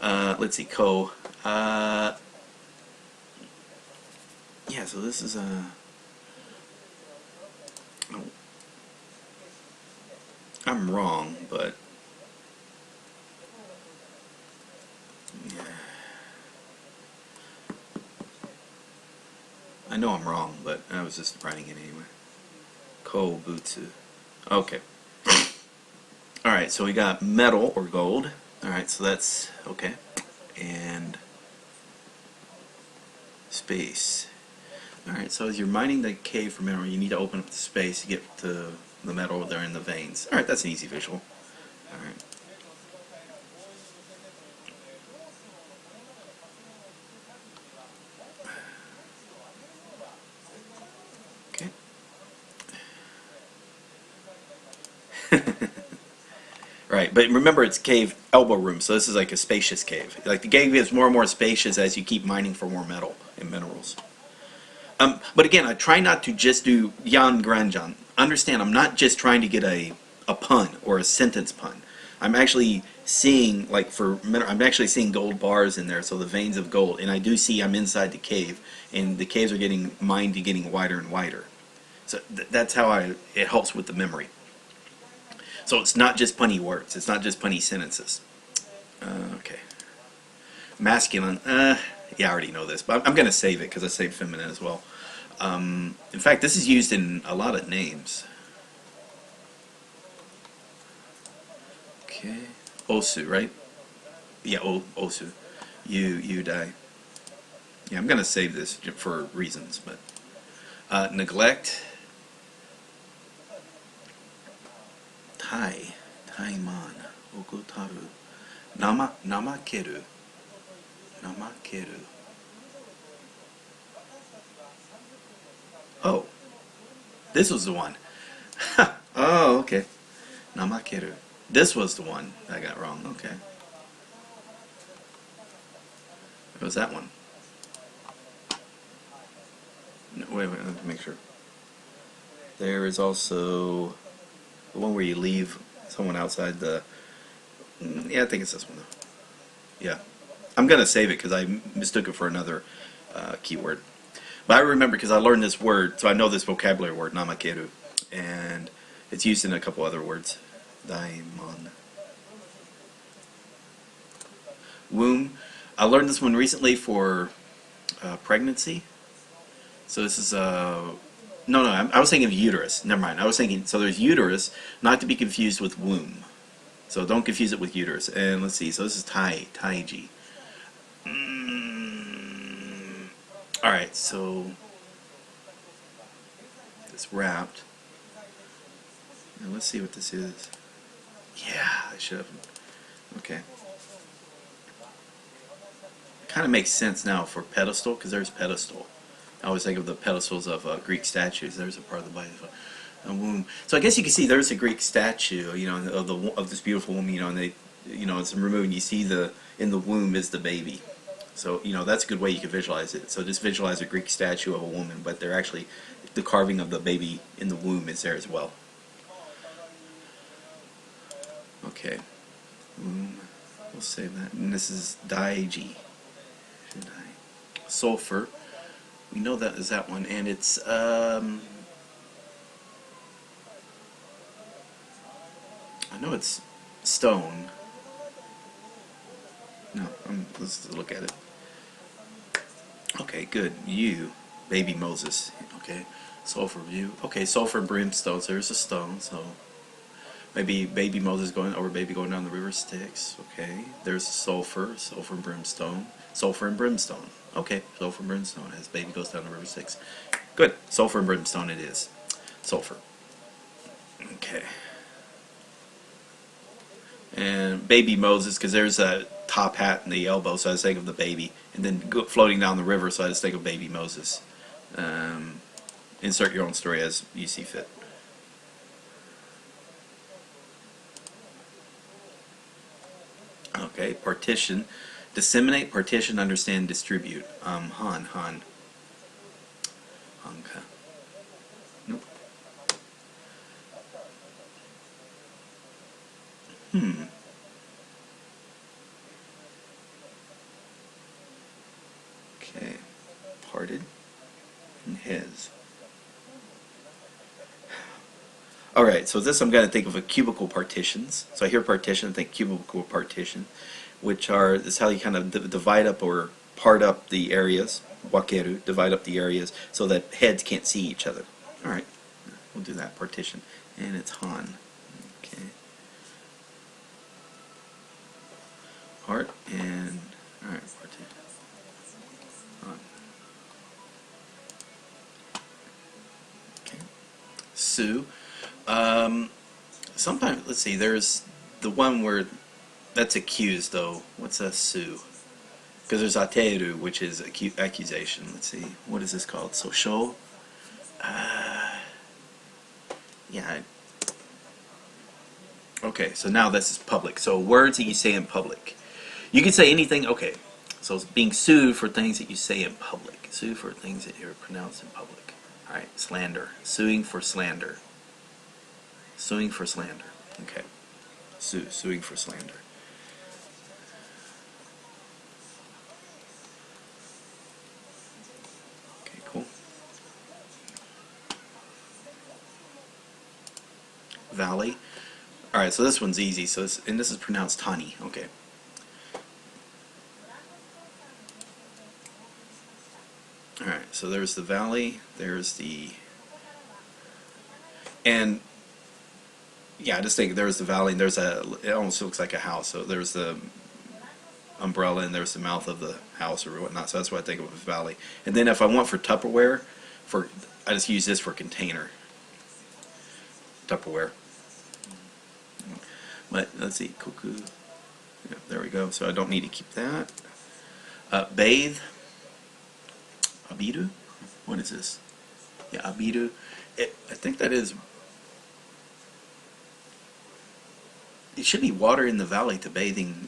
Let's see, ko. Yeah, so this is I'm wrong, but yeah. I know I'm wrong, but I was just writing it anyway. Ko butsu. Okay. Alright, so we got metal or gold. Alright, so that's okay. And space. Alright, so as you're mining the cave for mineral, you need to open up the space to get to the metal there in the veins. Alright, that's an easy visual. Alright. Okay. Right, but remember it's cave elbow room, so this is like a spacious cave. Like the cave gets more and more spacious as you keep mining for more metal and minerals. But again, I try not to just do yan granjan. Understand, I'm not just trying to get a pun or a sentence pun. I'm actually seeing, like I'm actually seeing gold bars in there, so the veins of gold. And I do see I'm inside the cave, and the caves are getting mined and getting wider and wider. So that's how it helps with the memory. So it's not just punny words. It's not just punny sentences. Okay. Masculine. Yeah, I already know this, but I'm going to save it because I saved feminine as well. In fact, this is used in a lot of names. Okay. Osu, right? Yeah, osu. You die. Yeah, I'm going to save this for reasons, but neglect. Taiman. Okotaru. Namakeru. Oh, this was the one. Oh, okay. Namakeru. This was the one I got wrong. Okay. What was that one? No, wait, let me make sure. There is also the one where you leave someone outside the... Yeah, I think it's this one though. Yeah. I'm going to save it because I mistook it for another keyword. But I remember because I learned this word, so I know this vocabulary word, namakeru. And it's used in a couple other words. Daimon. Womb. I learned this one recently for pregnancy. So this is... No, I was thinking of uterus. Never mind. I was thinking... So there's uterus, not to be confused with womb. So don't confuse it with uterus. And let's see. So this is taiji. Alright, so this wrapped. Now let's see what this is. Yeah, I should have. Okay. Kind of makes sense now for pedestal, because there's pedestal. I always think of the pedestals of Greek statues. There's a part of the body of a womb. So I guess you can see there's a Greek statue, you know, of this beautiful woman, you know, and it's removing. You see in the womb is the baby. So, that's a good way you can visualize it. So just visualize a Greek statue of a woman, but they're actually, the carving of the baby in the womb is there as well. Okay. We'll save that. And this is Daiichi. Sulfur. We know that is that one. And it's, I know it's stone. No, let's look at it. Okay, good. Baby Moses. Okay, SelfReview. Okay, sulfur and brimstone. So there's a stone. So maybe baby Moses going down the river Styx. Okay, there's sulfur and brimstone. Sulfur and brimstone. Okay, sulfur and brimstone as baby goes down the river Styx. Good. Sulfur and brimstone it is. Sulfur. Okay. And baby Moses, because there's a top hat and the elbow, so I was thinking of the baby, and then floating down the river, so I just think of baby Moses. Insert your own story as you see fit. Okay, partition, disseminate, partition, understand, distribute. Hanka. Nope. Okay, parted and his. Alright, so this I'm going to think of a cubicle partitions. So I hear partition, I think cubicle partition, which is how you kind of divide up or part up the areas. Wakeru, divide up the areas so that heads can't see each other. Alright, we'll do that, partition. And it's Han. Okay. Part and, alright, partition. Han. Okay. Su. Sometimes, let's see, there's the one where that's accused, though. What's a su? Because there's ateru, which is accusation. Let's see, what is this called? So show? Yeah. Okay, so now this is public. So words that you say in public. You can say anything, okay. So it's being sued for things that you say in public. Sue for things that you're pronounced in public. Alright, slander. Suing for slander. Suing for slander. Okay. Suing for slander. Okay, cool. Valley. Alright, so this one's easy. So and this is pronounced Tani. Okay. Alright, so there's the valley, there's the, and yeah, I just think there's the valley and there's it almost looks like a house, so there's the umbrella and there's the mouth of the house or whatnot, so that's what I think of a valley. And then if I want for Tupperware, I just use this for container. Tupperware. But let's see, Koku, yeah, there we go, so I don't need to keep that. Bathe. Abiru? What is this? Yeah, Abiru. I think that is. It should be water in the valley to bathing.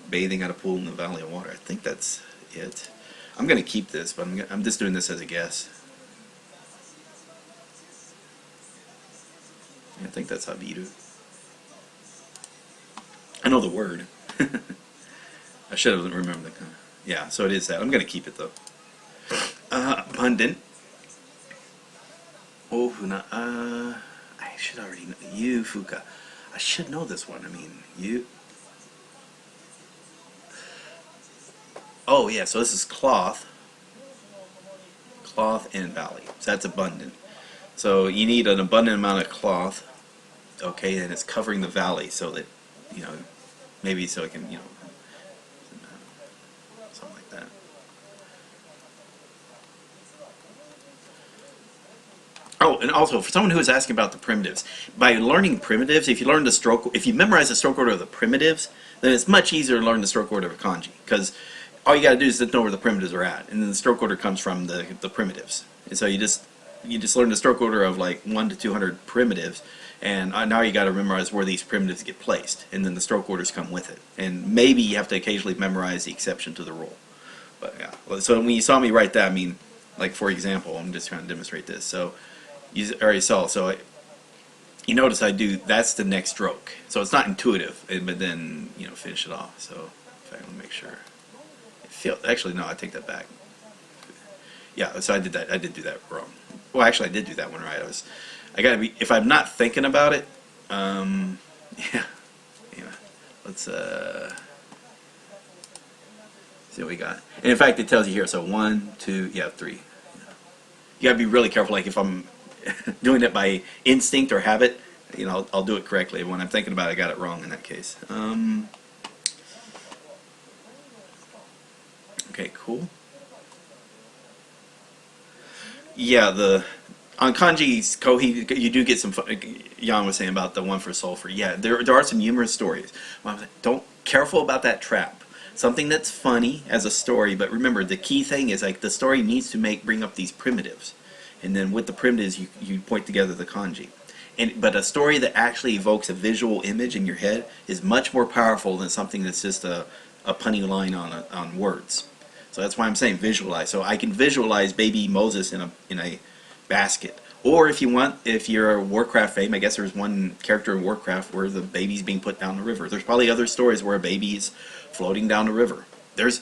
Bathing at a pool in the valley of water. I think that's it. I'm gonna keep this, but I'm just doing this as a guess. I think that's Abiru. I know the word. I should have remembered the. Yeah, so it is that. I'm gonna keep it though. Abundant. Ofuna. I should already know. Fuka. I should know this one. I mean, Oh, yeah, so this is cloth. Cloth and valley. So that's abundant. So you need an abundant amount of cloth. Okay, and it's covering the valley so that, maybe so it can, something like that. Oh, and also for someone who is asking about the primitives, by learning primitives, if you memorize the stroke order of the primitives, then it's much easier to learn the stroke order of kanji, because all you got to do is just know where the primitives are at, and then the stroke order comes from the primitives. And so you just learn the stroke order of like 1 to 200 primitives, And now you got to memorize where these primitives get placed, and then the stroke orders come with it. And maybe you have to occasionally memorize the exception to the rule. But yeah, so when you saw me write that, I mean, like for example, I'm just trying to demonstrate this. So you already saw. So you notice I do. That's the next stroke. So it's not intuitive, but then finish it off. So if I want to make sure, actually no, I take that back. Yeah, so I did that. I did do that wrong. Well, actually, I did do that one right. I gotta be. If I'm not thinking about it, yeah. Let's see what we got. And in fact, it tells you here. So 1, 2, 3. You gotta be really careful. Like if I'm doing it by instinct or habit, I'll do it correctly. When I'm thinking about it, I got it wrong in that case. Okay, cool. Yeah, on Kanji's Kohi, you do get some. Jan was saying about the one for sulfur. Yeah, there are some humorous stories. Don't careful about that trap. Something that's funny as a story, but remember the key thing is like the story needs to bring up these primitives, and then with the primitives you point together the kanji. But a story that actually evokes a visual image in your head is much more powerful than something that's just a punny line on words. So that's why I'm saying visualize. So I can visualize baby Moses in a basket. Or if you want, if you're a Warcraft fame, I guess there's one character in Warcraft where the baby's being put down the river. There's probably other stories where a baby's floating down the river. There's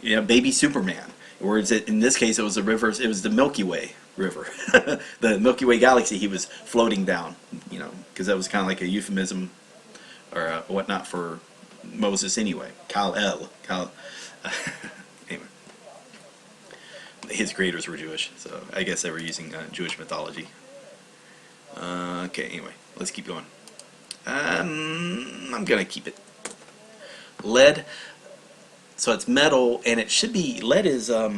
baby Superman. Or in this case, it was the river. It was the Milky Way river, the Milky Way galaxy. He was floating down, because that was kind of like a euphemism or whatnot for Moses anyway. Kal-El. Anyway, his creators were Jewish, so I guess they were using Jewish mythology. Okay, anyway, let's keep going. I'm gonna keep it. Lead. So it's metal, and it should be lead is the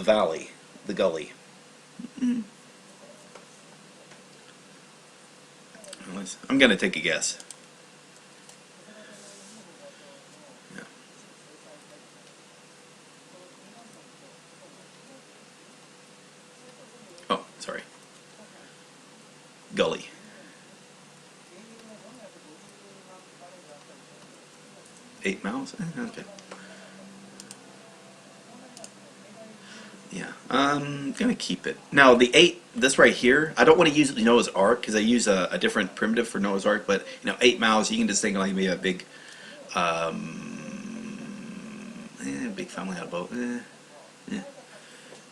valley, the gully. I'm gonna take a guess. Oh, sorry. Gully. $8 miles? Okay. Yeah, I'm gonna keep it. Now the 8, this right here, I don't want to use Noah's Ark because I use a different primitive for Noah's Ark. But 8 miles, you can just think like maybe a big, big family had a boat. Yeah.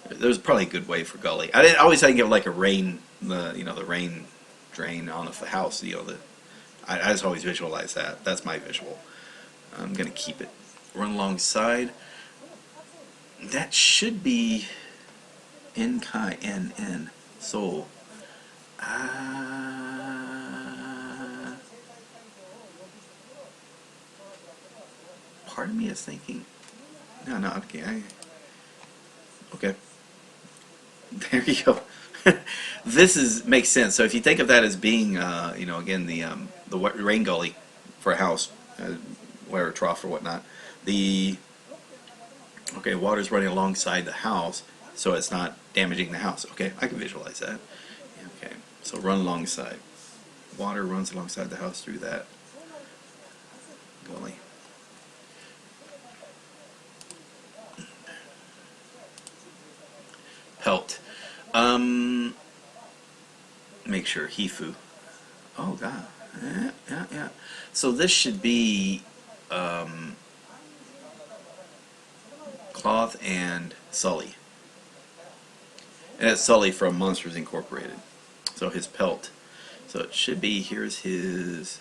There's probably a good way for gully. I always think of like a rain, the rain drain on the house. I just always visualize that. That's my visual. I'm gonna keep it. Run alongside. That should be N-Kai, N-N, soul. Part of me is thinking, no, okay. Okay. There you go. This makes sense. So if you think of that as being, again, the rain gully for a house, whatever, trough or whatnot, water's running alongside the house, so it's not damaging the house. Okay, I can visualize that. Okay, so run alongside. Water runs alongside the house through that gully. Pelt. Make sure Hifu. Oh god. Yeah. So this should be Cloth and Sully. And it's Sully from Monsters Incorporated. So his pelt. So it should be, here's his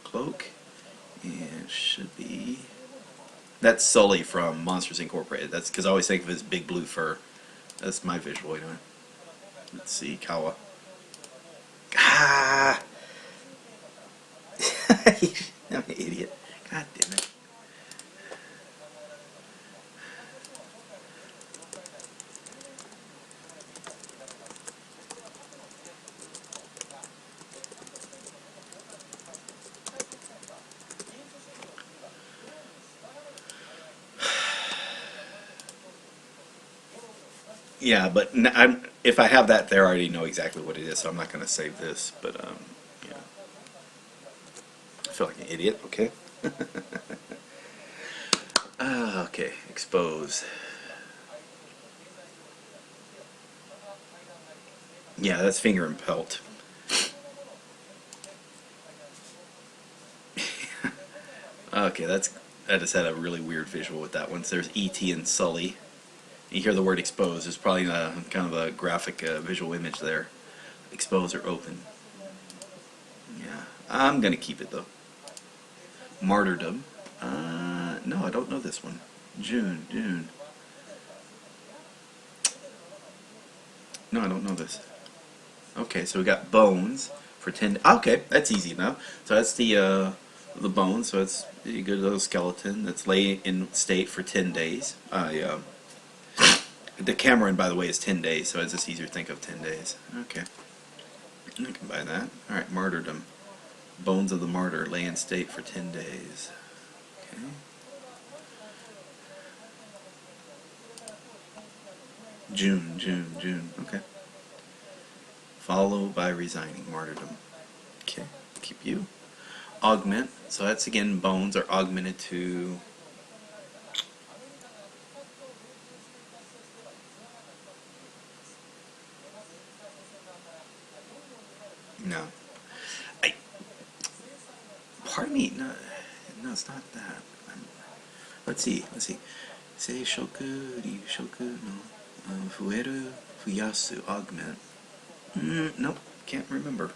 cloak. And it should be, that's Sully from Monsters Incorporated. That's because I always think of his big blue fur. That's my visual, Let's see, Kawa. Ah! I'm an idiot. God damn it. Yeah, but if I have that there, I already know exactly what it is, so I'm not going to save this. But yeah, I feel like an idiot. Okay. Okay, expose. Yeah, that's finger and pelt. Okay, I just had a really weird visual with that one. So there's E.T. and Sully. You hear the word expose. There's probably kind of a graphic visual image there. Expose or open. Yeah, I'm gonna keep it though. Martyrdom. No, I don't know this one. June. No, I don't know this. Okay, so we got bones for 10. Okay, that's easy enough. So that's the bones. So it's a good little skeleton that's laid in state for 10 days. The Cameron, by the way, is 10 days, so it's just easier to think of 10 days. Okay, I can buy that. All right, martyrdom. Bones of the martyr lay in state for 10 days. Okay. June. Okay. Followed by resigning, martyrdom. Okay, keep you. Augment. So that's again bones are augmented to. No. Pardon me. No, it's not that. Let's see. Seishoku, ryushoku, no. Fueru, fuyasu, augment. Nope, can't remember.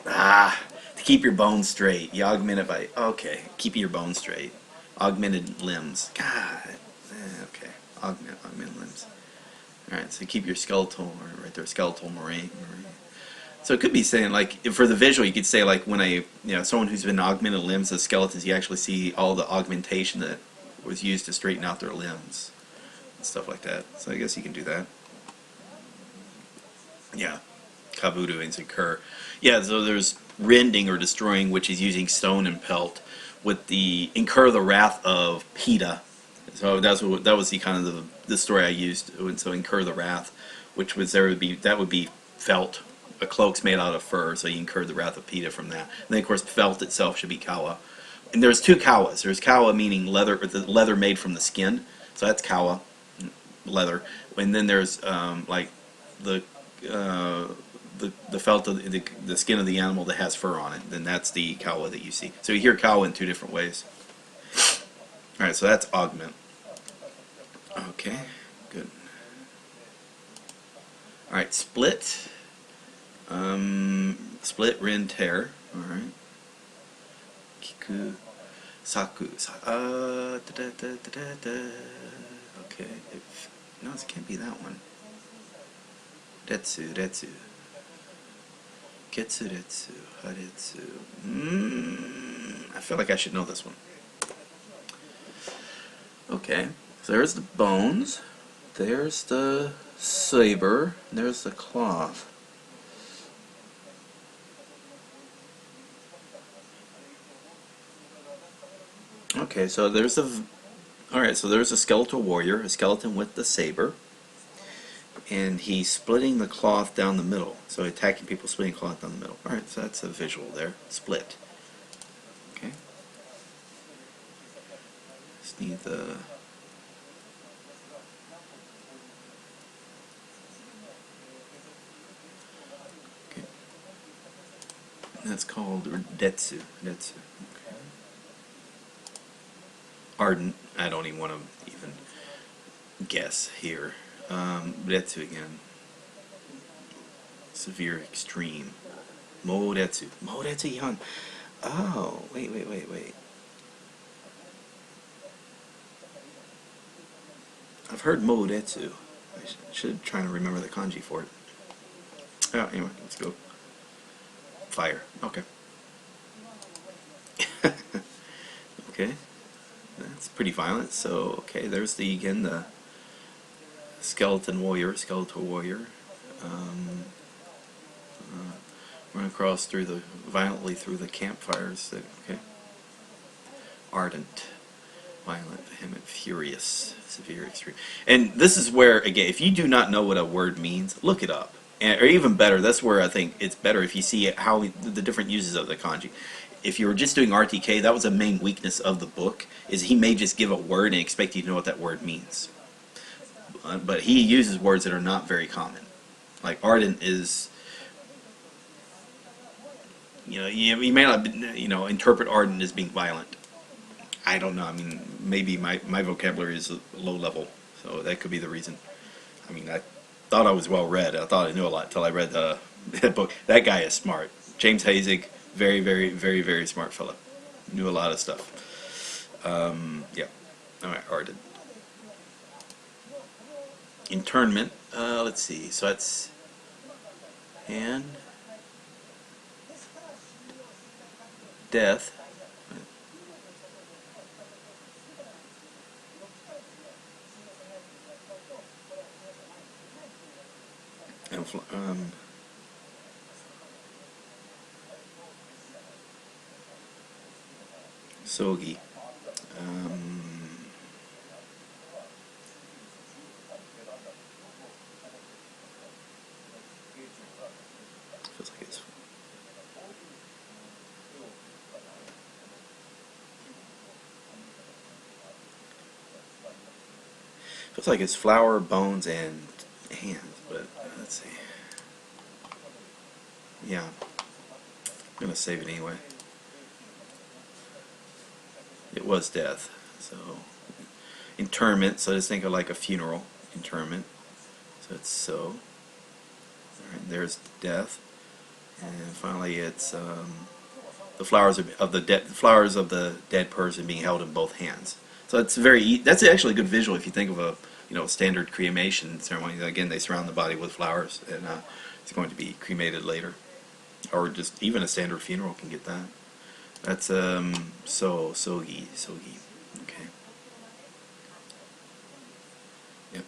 To keep your bones straight. You augment it by, okay, keep your bones straight. Augmented limbs. God. Okay, augment limbs. Alright, so keep your skeletal, or right there, skeletal moraine. So it could be saying, like, for the visual, you could say, like, when someone who's been augmented limbs as skeletons, you actually see all the augmentation that was used to straighten out their limbs and stuff like that. So I guess you can do that. Yeah. Kabuto and incur. Yeah, so there's rending or destroying, which is using stone and pelt, with the incur the wrath of PETA. So that was the kind of the story I used. And so incur the wrath, which was that would be felt. A cloak's made out of fur, so you incur the wrath of PETA from that. And then of course felt itself should be kawa. And there's two kawas. There's kawa meaning leather, or the leather made from the skin. So that's kawa, leather. And then there's like the felt of the skin of the animal that has fur on it. Then that's the kawa that you see. So you hear kawa in two different ways. All right, so that's augment. Okay, good. All right, split. Split, rend, tear. All right. Kiku, saku. Okay. No, this can't be that one. Retsu. Ketsuretsu. Haretsu. I feel like I should know this one. Okay. So there's the bones. There's the saber. There's the cloth. Okay, so there's there's a skeletal warrior, a skeleton with the saber, and he's splitting the cloth down the middle. So attacking people, splitting cloth down the middle. All right, so that's a visual there. Split. Okay. Just need the. Okay. That's called Detsu. Okay. Ardent. I don't even want to even guess here. Retsu again. Severe extreme. Moretsu. Moretsu Yan. Oh, wait. I've heard Moretsu. I should try to remember the kanji for it. Oh, anyway, let's go. Fire. Okay. Okay. That's pretty violent. So, okay, there's the skeletal warrior. Run across violently through the campfires. Okay. Ardent. violent, vehement, furious, severe, extreme. And this is where, again, if you do not know what a word means, look it up. Or even better, that's where I think it's better if you see how the different uses of the kanji. If you were just doing RTK, that was a main weakness of the book, is he may just give a word and expect you to know what that word means. But he uses words that are not very common. Like ardent is, you may not, interpret ardent as being violent. I don't know. I mean, maybe my vocabulary is low level, so that could be the reason. I mean, I thought I was well read. I thought I knew a lot until I read that book. That guy is smart. James Hazig, very, very, very, very smart fellow. Knew a lot of stuff. Yeah. All right, ardent. Internment. Let's see. So that's hand, death. And sogi. Feels like it's flour, bones, and hands, but let's see. Yeah, I'm gonna save it anyway. It was death, so interment. So just think of like a funeral interment. So it's so. All right, there's death, and finally it's the flowers of the dead person being held in both hands. So it's that's actually a good visual if you think of a standard cremation ceremony. Again, they surround the body with flowers, and it's going to be cremated later, or just even a standard funeral can get that. That's sogi. Okay. Yep.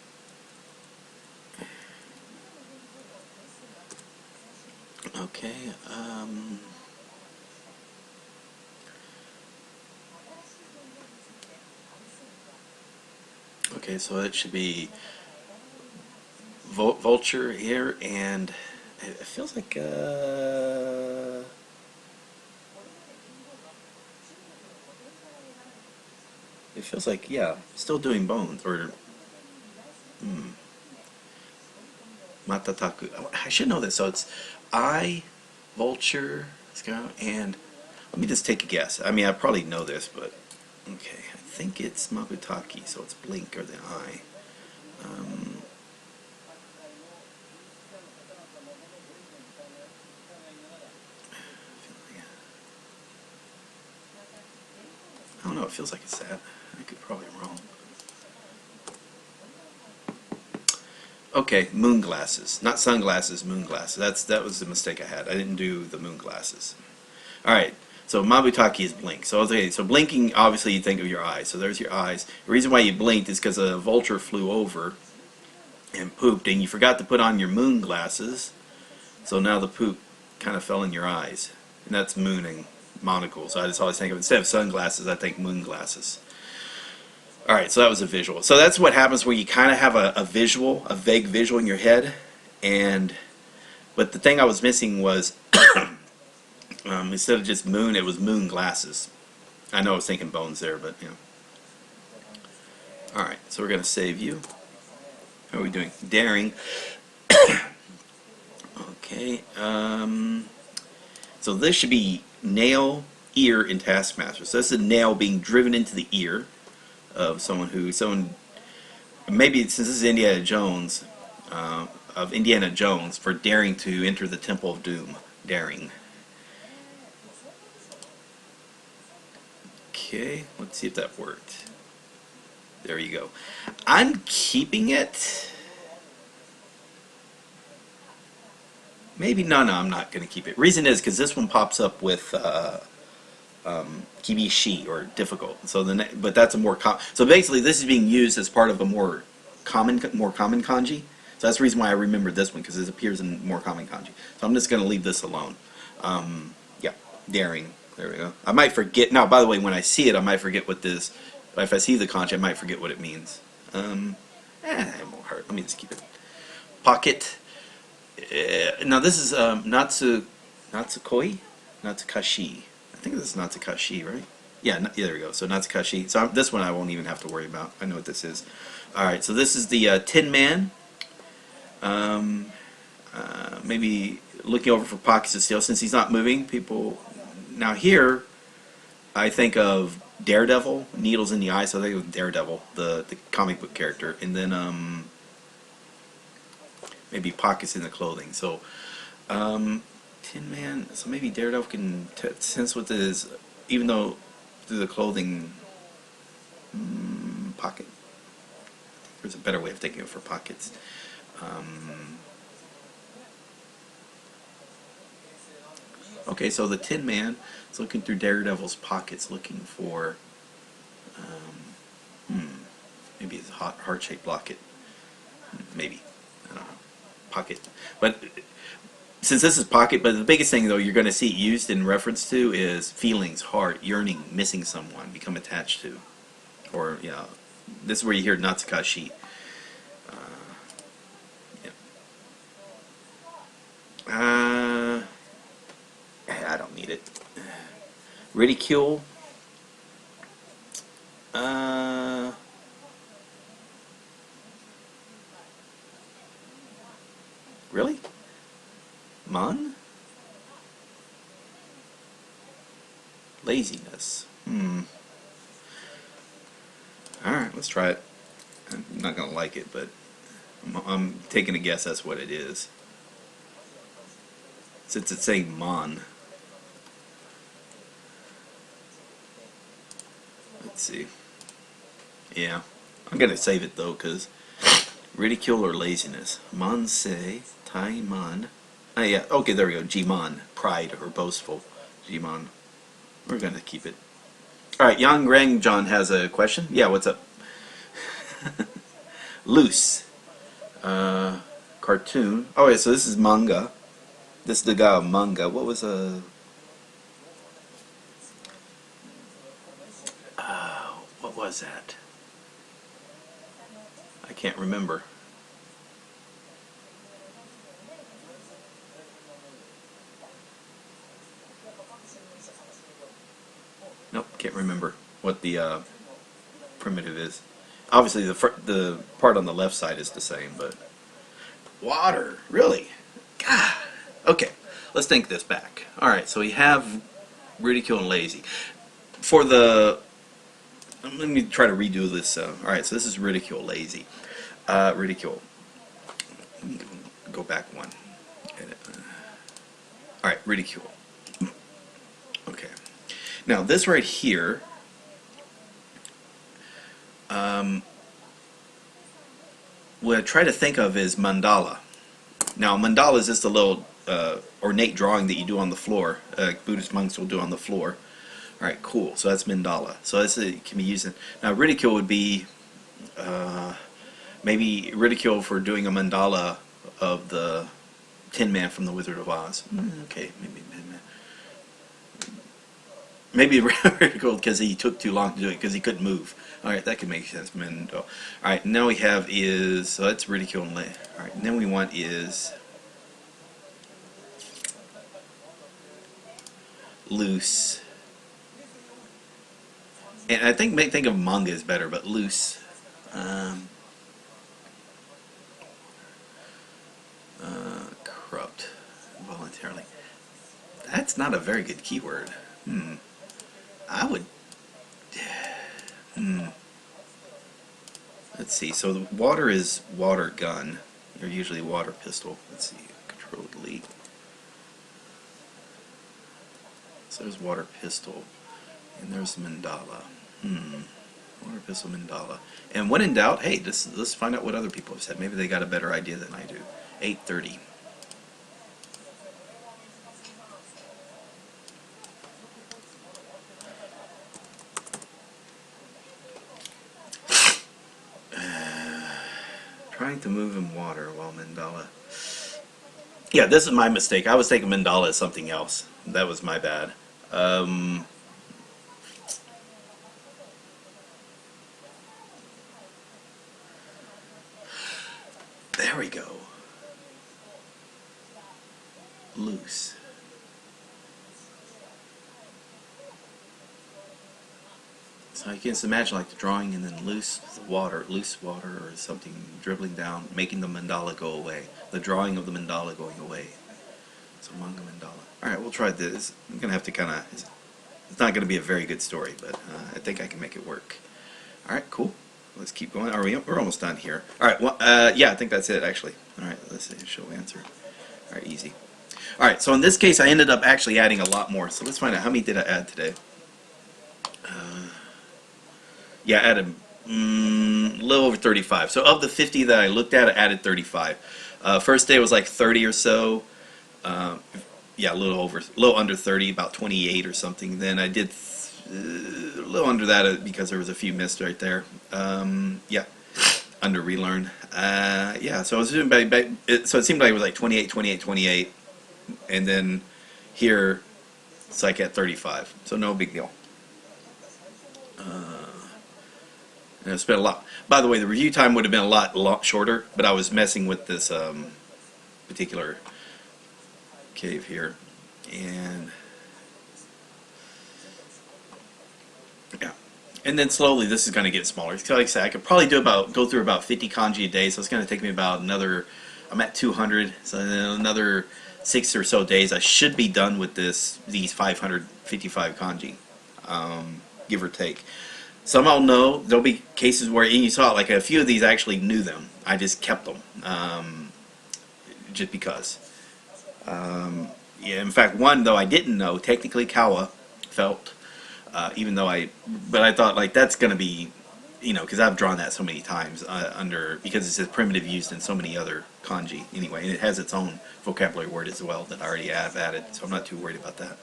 Okay. Okay, so it should be vulture here, and it feels like yeah, still doing bones or matataku. I should know this. So it's eye, vulture, and let me just take a guess. I mean, I probably know this, but okay. I think it's mabutaki, so it's blink or the eye. I don't know, it feels like it's that. I could probably be wrong. Okay, moon glasses. Not sunglasses, moon glasses. That was the mistake I had. I didn't do the moon glasses. Alright, so mabutaki is blink. So okay, so blinking, obviously you think of your eyes. So there's your eyes. The reason why you blinked is because a vulture flew over and pooped, and you forgot to put on your moon glasses. So now the poop kind of fell in your eyes. And that's mooning. Monocle. So I just always think of, instead of sunglasses, I think moon glasses. Alright, so that was a visual. So that's what happens where you kind of have a visual, a vague visual in your head. But the thing I was missing was, instead of just moon, it was moon glasses. I know I was thinking bones there, but Alright, so we're going to save you. How are we doing? Daring. Okay. So this should be nail, ear, and taskmaster. So this is a nail being driven into the ear of someone, maybe since this is Indiana Jones, for daring to enter the Temple of Doom. Daring. Okay, let's see if that worked. There you go. I'm keeping it. Maybe, no, I'm not going to keep it. Reason is because this one pops up with kibishi, or difficult. So but that's a more so basically this is being used as part of a more common kanji. So that's the reason why I remembered this one, because it appears in more common kanji. So I'm just going to leave this alone. Yeah, daring. There we go. I might forget. Now, by the way, when I see it, I might forget what this But if I see the kanji, I might forget what it means. It won't hurt. Let me just keep it. Pocket. Now this is Natsukoi? Natsukashi. I think this is Natsukashi, right? Yeah, there we go. So Natsukashi. So this one I won't even have to worry about. I know what this is. Alright, so this is the Tin Man. Maybe looking over for pockets of steel. Since he's not moving, people... Now here, I think of Daredevil, needles in the eye, so I think of Daredevil, the comic book character. And then maybe pockets in the clothing. So, Tin Man, so maybe Daredevil can sense what this is, even though through the clothing pocket. There's a better way of thinking of it for pockets. Okay, so the Tin Man is looking through Daredevil's pockets, looking for maybe it's a heart-shaped locket. Maybe. I don't know. Pocket. But since this is pocket, but the biggest thing though you're going to see used in reference to is feelings, heart, yearning, missing someone, become attached to. Or, yeah, this is where you hear Natsukashi. I don't need it. Ridicule. Really? Man? Laziness. Alright, let's try it. I'm not gonna like it, but I'm taking a guess that's what it is. Since it's saying man. Let's see. Yeah, I'm gonna save it though, cause ridicule or laziness. Mansei, taiman. Oh yeah, okay, there we go. Jiman, pride or boastful. Jiman. We're gonna keep it. All right, Yang Rang John has a question. Yeah, what's up? Loose. Cartoon. Oh yeah, so this is manga. This is the guy of manga. What was what was that? I can't remember. Nope, can't remember what the primitive is. Obviously, the part on the left side is the same, but water, really? God. Okay, let's think this back. All right, so we have ridicule and lazy. For the let me try to redo this. All right, so this is ridicule, lazy, ridicule. Let me go back one. All right, ridicule. Okay. Now this right here, what I try to think of is mandala. Now mandala is just a little ornate drawing that you do on the floor. Buddhist monks will do on the floor. All right, cool. So that's mandala. So that's it can be used in. Now ridicule would be maybe ridicule for doing a mandala of the Tin Man from the Wizard of Oz. Okay, maybe ridicule because he took too long to do it because he couldn't move. All right, that could make sense. All right, now we have is so that's ridicule and all right, and then we want is loose. And I think of manga is better, but loose. Corrupt, voluntarily. That's not a very good keyword. I would. Let's see. So the water is water gun, or usually water pistol. Let's see. Control delete. So there's water pistol, and there's mandala. Water pistol mandala. And when in doubt, hey, let's find out what other people have said. Maybe they got a better idea than I do. 8:30. Trying to move in water while mandala. Yeah, this is my mistake. I was thinking mandala as something else. That was my bad. loose. So you can just imagine like the drawing and then loose water or something dribbling down, making the mandala go away. The drawing of the mandala going away. So manga mandala. Alright, we'll try this. I'm going to have to kind of, it's not going to be a very good story, but I think I can make it work. Alright, cool. Let's keep going. We're almost done here. Alright, well, yeah, I think that's it actually. Alright, let's see, show answer. Alright, easy. Alright, so in this case I ended up actually adding a lot more. So let's find out how many did I add today. Yeah, I added a little over 35. So of the 50 that I looked at, I added 35. First day was like 30 or so. Yeah, a little under 30, about 28 or something. Then I did a little under that because there was a few missed right there. Yeah, under relearn. Yeah, so I was doing so it seemed like it was like 28, 28, 28, and then here it's like at 35. So no big deal. And I spent a lot. By the way, the review time would have been a lot shorter, but I was messing with this particular cave here, and yeah, and then slowly this is going to get smaller. Like I said, I could probably go through about 50 kanji a day, so it's going to take me about another. I'm at 200, so then another 6 or so days. I should be done with these 555 kanji, give or take. Some I'll know. There'll be cases where, and you saw it, like a few of these I actually knew them. I just kept them, just because. Yeah, in fact, one though I didn't know, technically Kawa felt, even though but I thought like that's gonna be, you know, because I've drawn that so many times because it's a primitive used in so many other kanji anyway, and it has its own vocabulary word as well that I already have added, so I'm not too worried about that.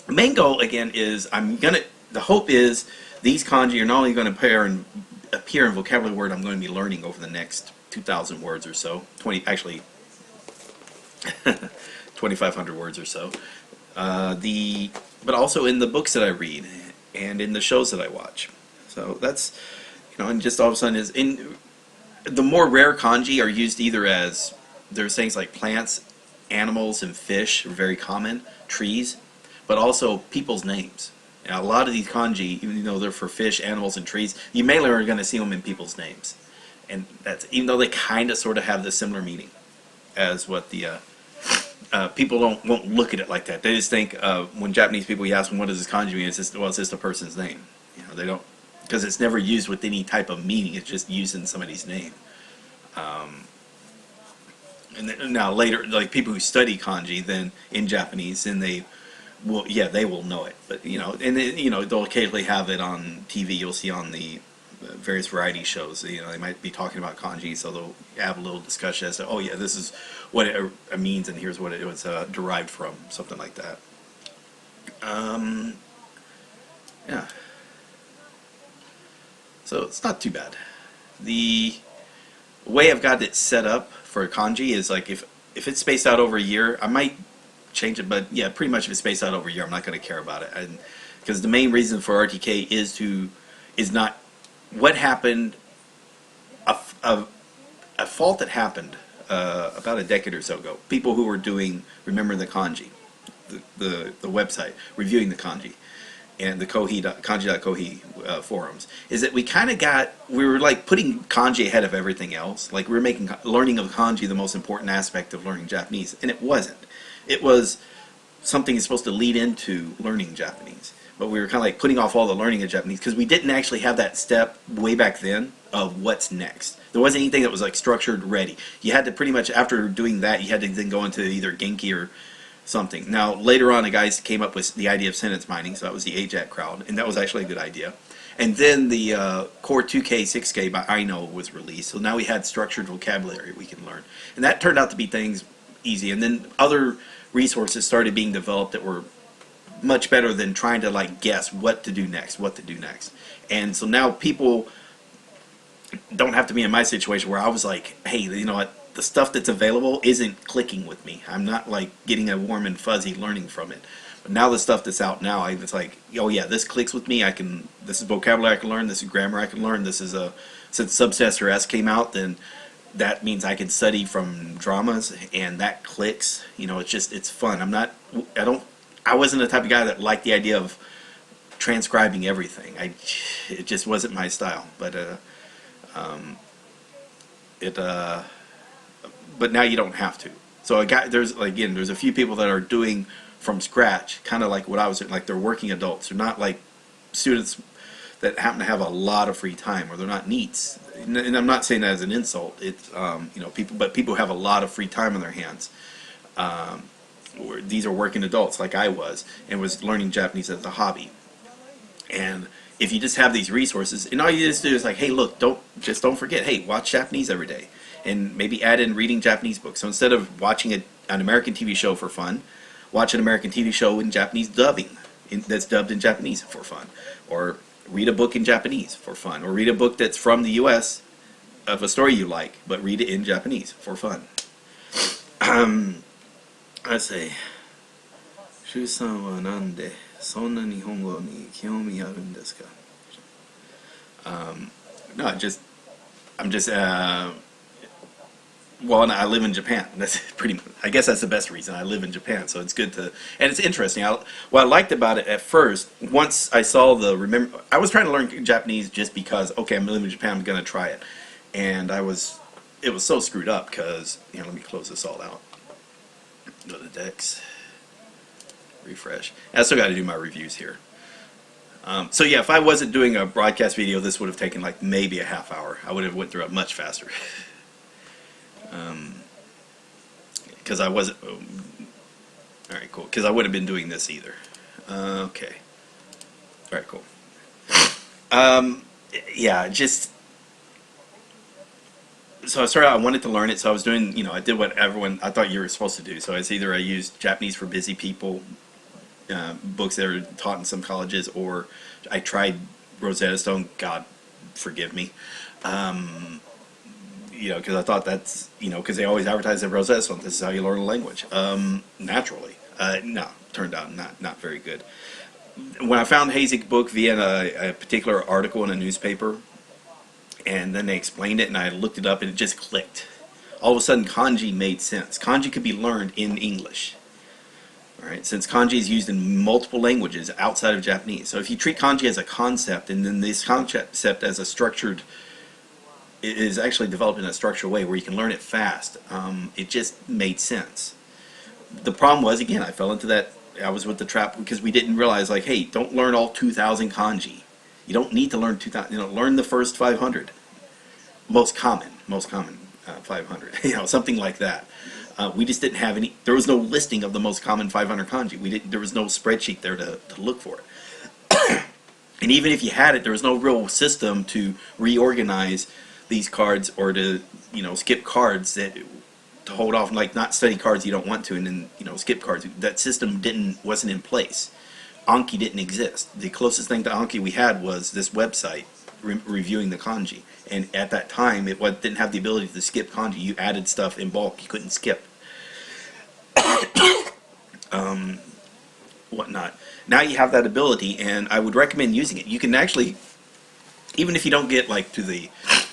The main goal again is the hope is these kanji are not only going to appear in vocabulary word I'm going to be learning over the next 2,000 words or so, 2,500 words or so, but also in the books that I read and in the shows that I watch. So that's, you know, and just all of a sudden the more rare kanji are used either as, there's things like plants, animals, and fish are very common, trees, but also people's names. Now, a lot of these kanji, even though they're for fish, animals, and trees, you mainly are going to see them in people's names, and that's even though they kind of sort of have the similar meaning as what the people won't look at it like that. They just think when Japanese people, you ask them what does this kanji mean, it's just, well, it's just a person's name. You know, they don't, because it's never used with any type of meaning. It's just used in somebody's name. And then, now later, like people who study kanji, then in Japanese, then they will know it, but you know, and you know, they'll occasionally have it on TV. You'll see on the various variety shows. You know, they might be talking about kanji, so they'll have a little discussion as to, oh yeah, this is what it means, and here's what it was derived from, something like that. Yeah. So it's not too bad. The way I've got it set up for kanji is like if it's spaced out over a year, I might change it, but yeah, pretty much if it's spaced out over a year, I'm not going to care about it, because the main reason for RTK is not what happened, a fault that happened about a decade or so ago. People who were doing Remember the Kanji, the website reviewing the kanji, and the kanji.kohi forums, is that we were like putting kanji ahead of everything else. Like we were making learning of kanji the most important aspect of learning Japanese, and it wasn't. It was something that's supposed to lead into learning Japanese, but we were kind of like putting off all the learning of Japanese because we didn't actually have that step way back then of what's next. There wasn't anything that was like structured ready. You had to pretty much, after doing that, you had to then go into either Genki or something. Now later on the guys came up with the idea of sentence mining, so that was the AJAC crowd, and that was actually a good idea. And then the Core 2K, 6K by Aino was released, so now we had structured vocabulary we can learn. And that turned out to be things easy, and then other resources started being developed that were much better than trying to like guess what to do next. And so now people don't have to be in my situation where I was like, hey, you know what, the stuff that's available isn't clicking with me. I'm not like getting a warm and fuzzy learning from it. But now the stuff that's out now, it's like, oh yeah, this clicks with me. This is vocabulary I can learn, this is grammar I can learn, this is since Subsessor S came out, then that means I can study from dramas, and that clicks. You know, it's fun. I wasn't the type of guy that liked the idea of transcribing everything. It just wasn't my style. But but now you don't have to. So there's a few people that are doing from scratch, kind of like what I was doing. Like, they're working adults. They're not like students that happen to have a lot of free time, or they're not neats. And I'm not saying that as an insult. It's people who have a lot of free time on their hands. These are working adults like I was, and was learning Japanese as a hobby. And if you just have these resources, and all you just do is like, hey, look, don't forget, hey, watch Japanese every day, and maybe add in reading Japanese books. So instead of watching an American TV show for fun, watch an American TV show in Japanese dubbing, that's dubbed in Japanese for fun, or read a book in Japanese for fun, or read a book that's from the U.S. of a story you like, but read it in Japanese for fun. Let's say, Shu-san wa nande sonna nihongo ni kiyomi arun desu ka? No, well, I live in Japan. That's I guess that's the best reason. I live in Japan, so it's good to, and it's interesting. What I liked about it at first, once I saw I was trying to learn Japanese just because, okay, I'm living in Japan, I'm gonna try it, and it was so screwed up because, let me close this all out. Go to Dex, refresh. I still got to do my reviews here. So yeah, if I wasn't doing a broadcast video, this would have taken like maybe a half hour. I would have went through it much faster. Because I wasn't. Alright, cool. Because I wouldn't have been doing this either. Okay. Alright, cool. Yeah, so I started out, I wanted to learn it, so I was doing, I did what I thought you were supposed to do. So it's either I used Japanese for Busy People, books that are taught in some colleges, or I tried Rosetta Stone, God forgive me. Because I thought that's, because they always advertise that Rosetta Stone, this is how you learn a language. Naturally. No, turned out not very good. When I found Hazik's book via a particular article in a newspaper, and then they explained it, and I looked it up, and it just clicked. All of a sudden, kanji made sense. Kanji could be learned in English. All right, since kanji is used in multiple languages outside of Japanese. So if you treat kanji as a concept, and then this concept as a structured, it is actually developed in a structured way where you can learn it fast, it just made sense. The problem was, again, I fell into that, I was with the trap because we didn't realize, like, hey, don't learn all 2,000 kanji. You don't need to learn 2,000, learn the first 500. Most common 500, something like that. We just didn't have any, there was no listing of the most common 500 kanji. There was no spreadsheet there to look for it. And even if you had it, there was no real system to reorganize these cards, or to, skip cards to hold off, like not study cards you don't want to, and then, skip cards. That system wasn't in place. Anki didn't exist. The closest thing to Anki we had was this website reviewing the kanji, and at that time it didn't have the ability to skip kanji. You added stuff in bulk, you couldn't skip. Whatnot. Now you have that ability, and I would recommend using it. You can actually, even if you don't get like to the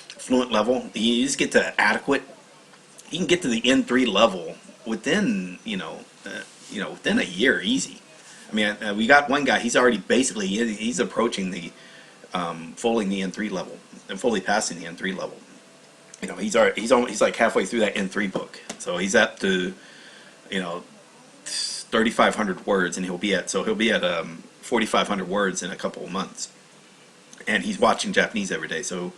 fluent level, you just get to adequate. You can get to the N3 level within within a year, easy. I mean, we got one guy. He's already basically he's approaching the fully the N3 level and fully passing the N3 level. He's like halfway through that N3 book, so he's up to 3,500 words, and he'll be at 4,500 words in a couple of months, and he's watching Japanese every day. So,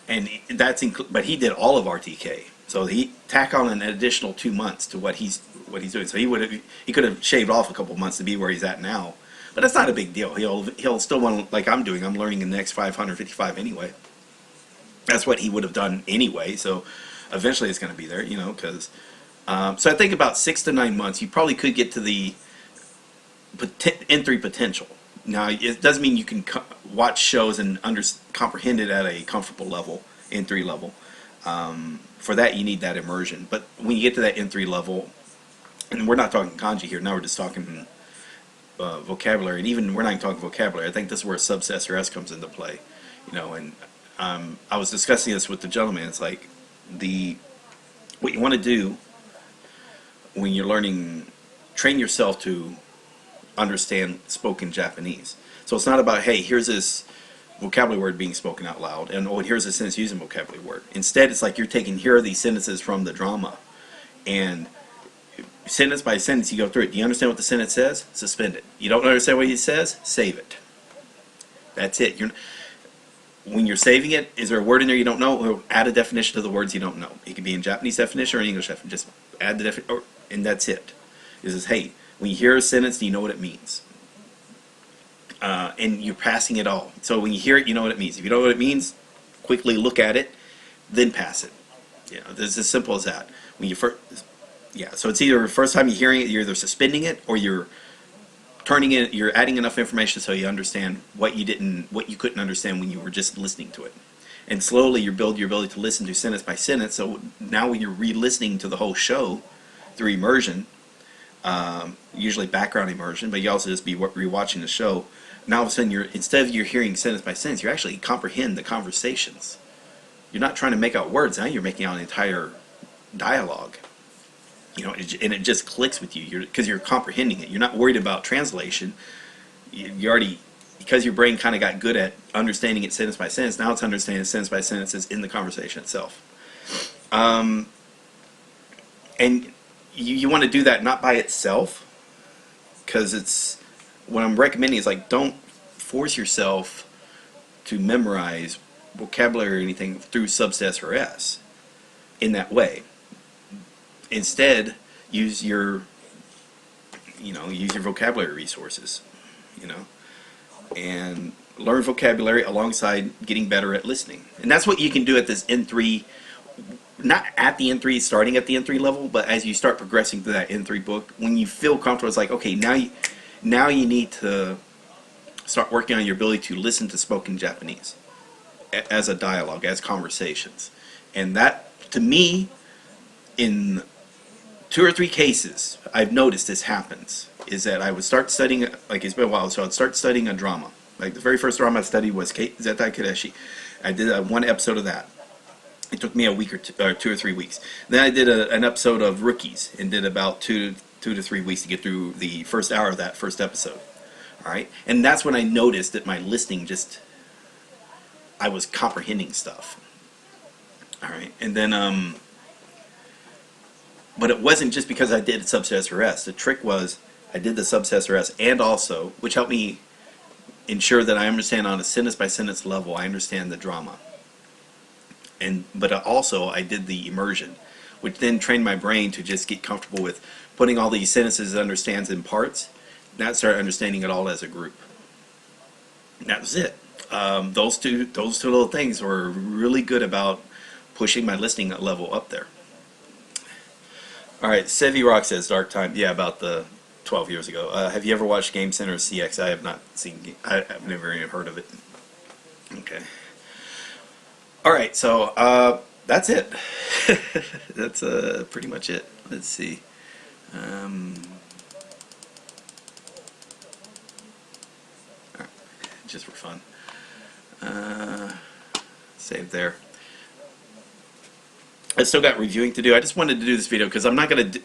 but he did all of RTK, so he tack on an additional 2 months to what he's doing. So he could have shaved off a couple months to be where he's at now, but that's not a big deal. He'll still want, like I'm doing. I'm learning in the next 555 anyway. That's what he would have done anyway. So eventually it's going to be there, because. So I think about 6 to 9 months, you probably could get to the N3 potential. Now it doesn't mean you can watch shows and comprehend it at a comfortable level, N3 level. For that you need that immersion. But when you get to that N3 level, and we're not talking kanji here, now we're just talking vocabulary, and even we're not even talking vocabulary. I think this is where sub-SRS comes into play, and I was discussing this with the gentleman. It's like what you want to do when you're learning, train yourself to understand spoken Japanese. So it's not about, hey, here's this vocabulary word being spoken out loud, and oh, here's a sentence using vocabulary word. Instead, it's like you're taking, here are these sentences from the drama, and sentence by sentence you go through it. Do you understand what the sentence says? Suspend it. You don't understand what he says? Save it. That's it. When you're saving it, is there a word in there you don't know? Or add a definition to the words you don't know. It could be in Japanese definition or English definition. Just add the definition, and that's it. It says, hey, when you hear a sentence, do you know what it means? And you're passing it all. So when you hear it, you know what it means. If you don't know what it means, quickly look at it, then pass it. It's as simple as that. When you first, so it's either the first time you're hearing it, you're either suspending it or you're turning it. You're adding enough information so you understand what you couldn't understand when you were just listening to it. And slowly you build your ability to listen to sentence by sentence. So now when you're re-listening to the whole show through immersion, usually background immersion, but you also just be rewatching the show. Now all of a sudden, instead of you're hearing sentence by sentence, you actually comprehend the conversations. You're not trying to make out words. Now you're making out an entire dialogue. And it just clicks with you because you're comprehending it. You're not worried about translation. You already, because your brain kind of got good at understanding it sentence by sentence. Now it's understanding sentence by sentences in the conversation itself. And you want to do that not by itself, because what I'm recommending is like, don't force yourself to memorize vocabulary or anything through subsets or S in that way. Instead, use your vocabulary resources, and learn vocabulary alongside getting better at listening. And that's what you can do at this N3, not at the N3, starting at the N3 level, but as you start progressing through that N3 book, when you feel comfortable, it's like, okay, now you need to start working on your ability to listen to spoken Japanese as a dialogue, as conversations. And that, to me, in 2 or 3 cases, I've noticed this happens, is that I would start studying, like it's been a while, so I'd start studying a drama. Like the very first drama I studied was Zetai Kadeshi. I did 1 episode of that. It took me a week or 2 or 3 weeks. Then I did an episode of Rookies and did about 2 to 3 weeks to get through the first hour of that first episode. All right, and that's when I noticed that my listening I was comprehending stuff. All right, and then but it wasn't just because I did subsets or S. The trick was I did the subsets or S, and also, which helped me ensure that I understand on a sentence by sentence level, I understand the drama. But also I did the immersion, which then trained my brain to just get comfortable with putting all these sentences it understands in parts, not start understanding it all as a group. And that was it. Those two little things were really good about pushing my listening level up there. All right, Sevi Rock says Dark Time. Yeah, about 12 years ago. Have you ever watched Game Center CX? I have not seen. I've never even heard of it. Okay. All right, so that's it. That's pretty much it. Let's see. Just for fun. Save there. I still got reviewing to do. I just wanted to do this video because I'm not going to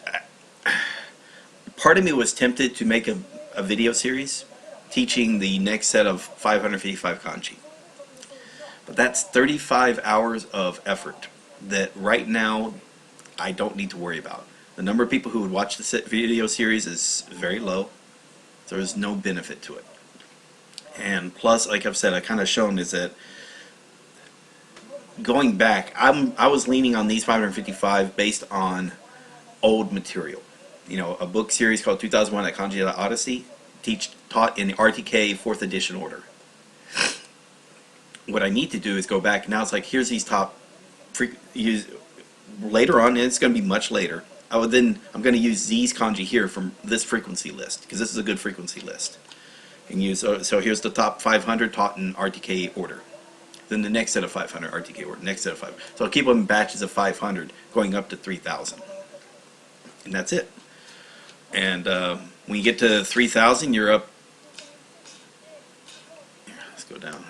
part of me was tempted to make a video series teaching the next set of 555 kanji. But that's 35 hours of effort that right now I don't need to worry about. The number of people who would watch the video series is very low. There is no benefit to it. And plus, like I've said, I kind of shown is that going back, I was leaning on these 555 based on old material. A book series called 2001 at Kanji Odyssey, taught in the RTK 4th edition order. What I need to do is go back. Now it's like, here's these top, later on, and it's going to be much later, I'm going to use these kanji here from this frequency list, because this is a good frequency list. And so here's the top 500 taught in RTK order. Then the next set of 500 RTK order, next set of 500. So I'll keep them in batches of 500 going up to 3,000. And that's it. And when you get to 3,000, you're up. Let's go down.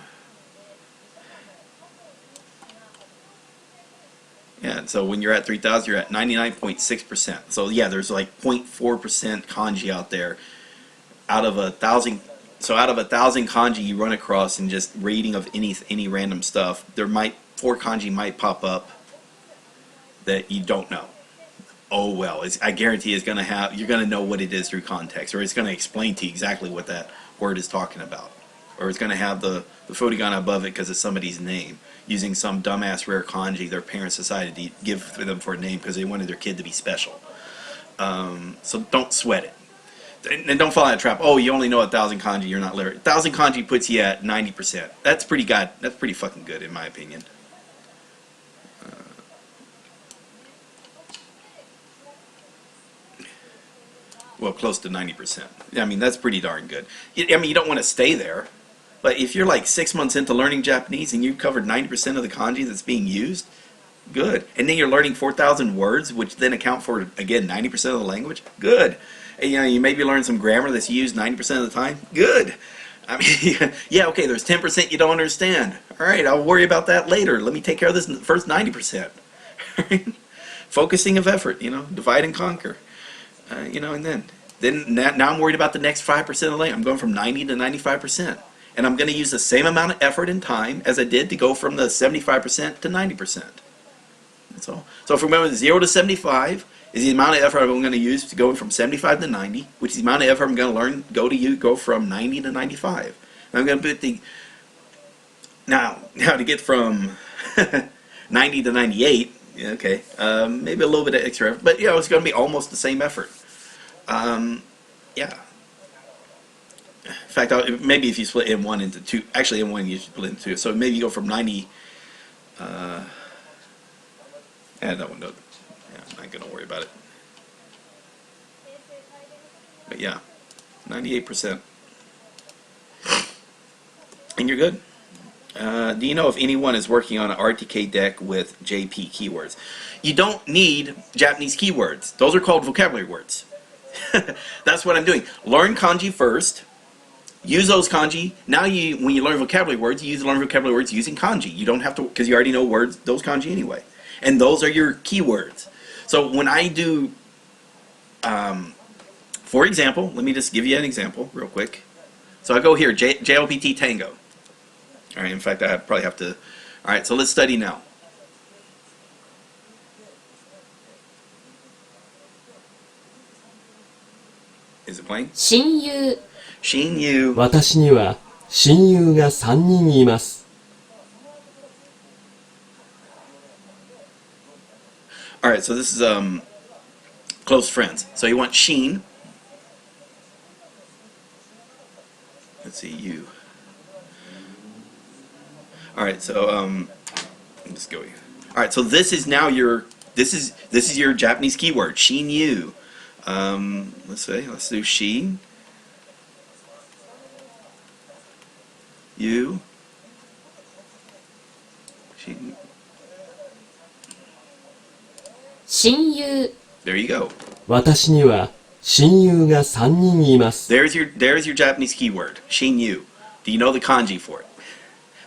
Yeah, so when you're at 3,000, you're at 99.6%. So yeah, there's like 0.4% kanji out there. Out of 1,000, so out of 1,000 kanji you run across in just reading of any random stuff, 4 kanji might pop up that you don't know. Oh well, I guarantee you're gonna know what it is through context, or it's gonna explain to you exactly what that word is talking about, or it's gonna have the furigana above it because it's somebody's name, using some dumbass rare kanji their parents decided to give them for a name because they wanted their kid to be special. So don't sweat it. And don't fall in a trap. Oh, you only know 1,000 kanji, you're not literate. 1,000 kanji puts you at 90%. That's pretty good. That's pretty fucking good in my opinion. Well, close to 90%. I mean, that's pretty darn good. I mean, you don't want to stay there. But if you're like 6 months into learning Japanese and you've covered 90% of the kanji that's being used, good. And then you're learning 4,000 words, which then account for, again, 90% of the language, good. And, you maybe learn some grammar that's used 90% of the time, good. I mean, yeah, okay, there's 10% you don't understand. All right, I'll worry about that later. Let me take care of this first 90%. Focusing of effort, divide and conquer. And then now I'm worried about the next 5% of the language. I'm going from 90 to 95%. And I'm going to use the same amount of effort and time as I did to go from the 75% to 90%. That's all. So if we remember, 0 to 75 is the amount of effort I'm going to use to go from 75 to 90, which is the amount of effort I'm going to go from 90 to 95. And I'm going to put now to get from 90 to 98, okay, maybe a little bit of extra effort, but it's going to be almost the same effort. Yeah. In fact, maybe if you split M1 into 2, actually M1 you split into 2, so maybe you go from 90, and that one, I'm not going to worry about it. But yeah, 98%. And you're good. Do you know if anyone is working on an RTK deck with JP keywords? You don't need Japanese keywords. Those are called vocabulary words. That's what I'm doing. Learn kanji first. Use those kanji. Now when you learn vocabulary words, you learn vocabulary words using kanji. You don't have to, because you already know those kanji anyway. And those are your keywords. So when I do, for example, let me just give you an example real quick. So I go here, JLPT Tango. All right, in fact, I probably have to. All right, so let's study now. Is it playing? 親友。親友。私には親友が3人います。All right, so this is close friends. So you want shin. Let's see, you. All right, so let's go here. All right, so this is now this is your Japanese keyword, shin you. Let's do shin. You. Shin. 親友。 There you go. 私には親友が3人います。 There's your Japanese keyword, shin you. Do you know the kanji for it?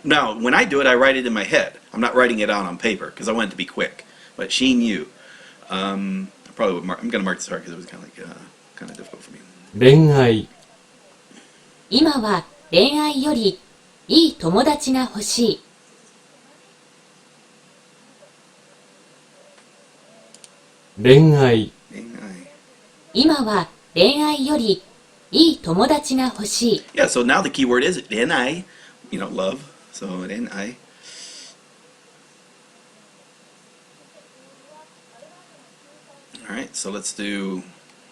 Now, when I do it, I write it in my head. I'm not writing it out on paper because I want it to be quick. But shin you. I'm going to mark this hard because it was kind of difficult for me. 恋愛。今は恋愛よりいい友達が欲しい。恋愛。今は恋愛よりいい友達が欲しい。Yeah, so now the keyword is renai, love. So renai. All right, so let's do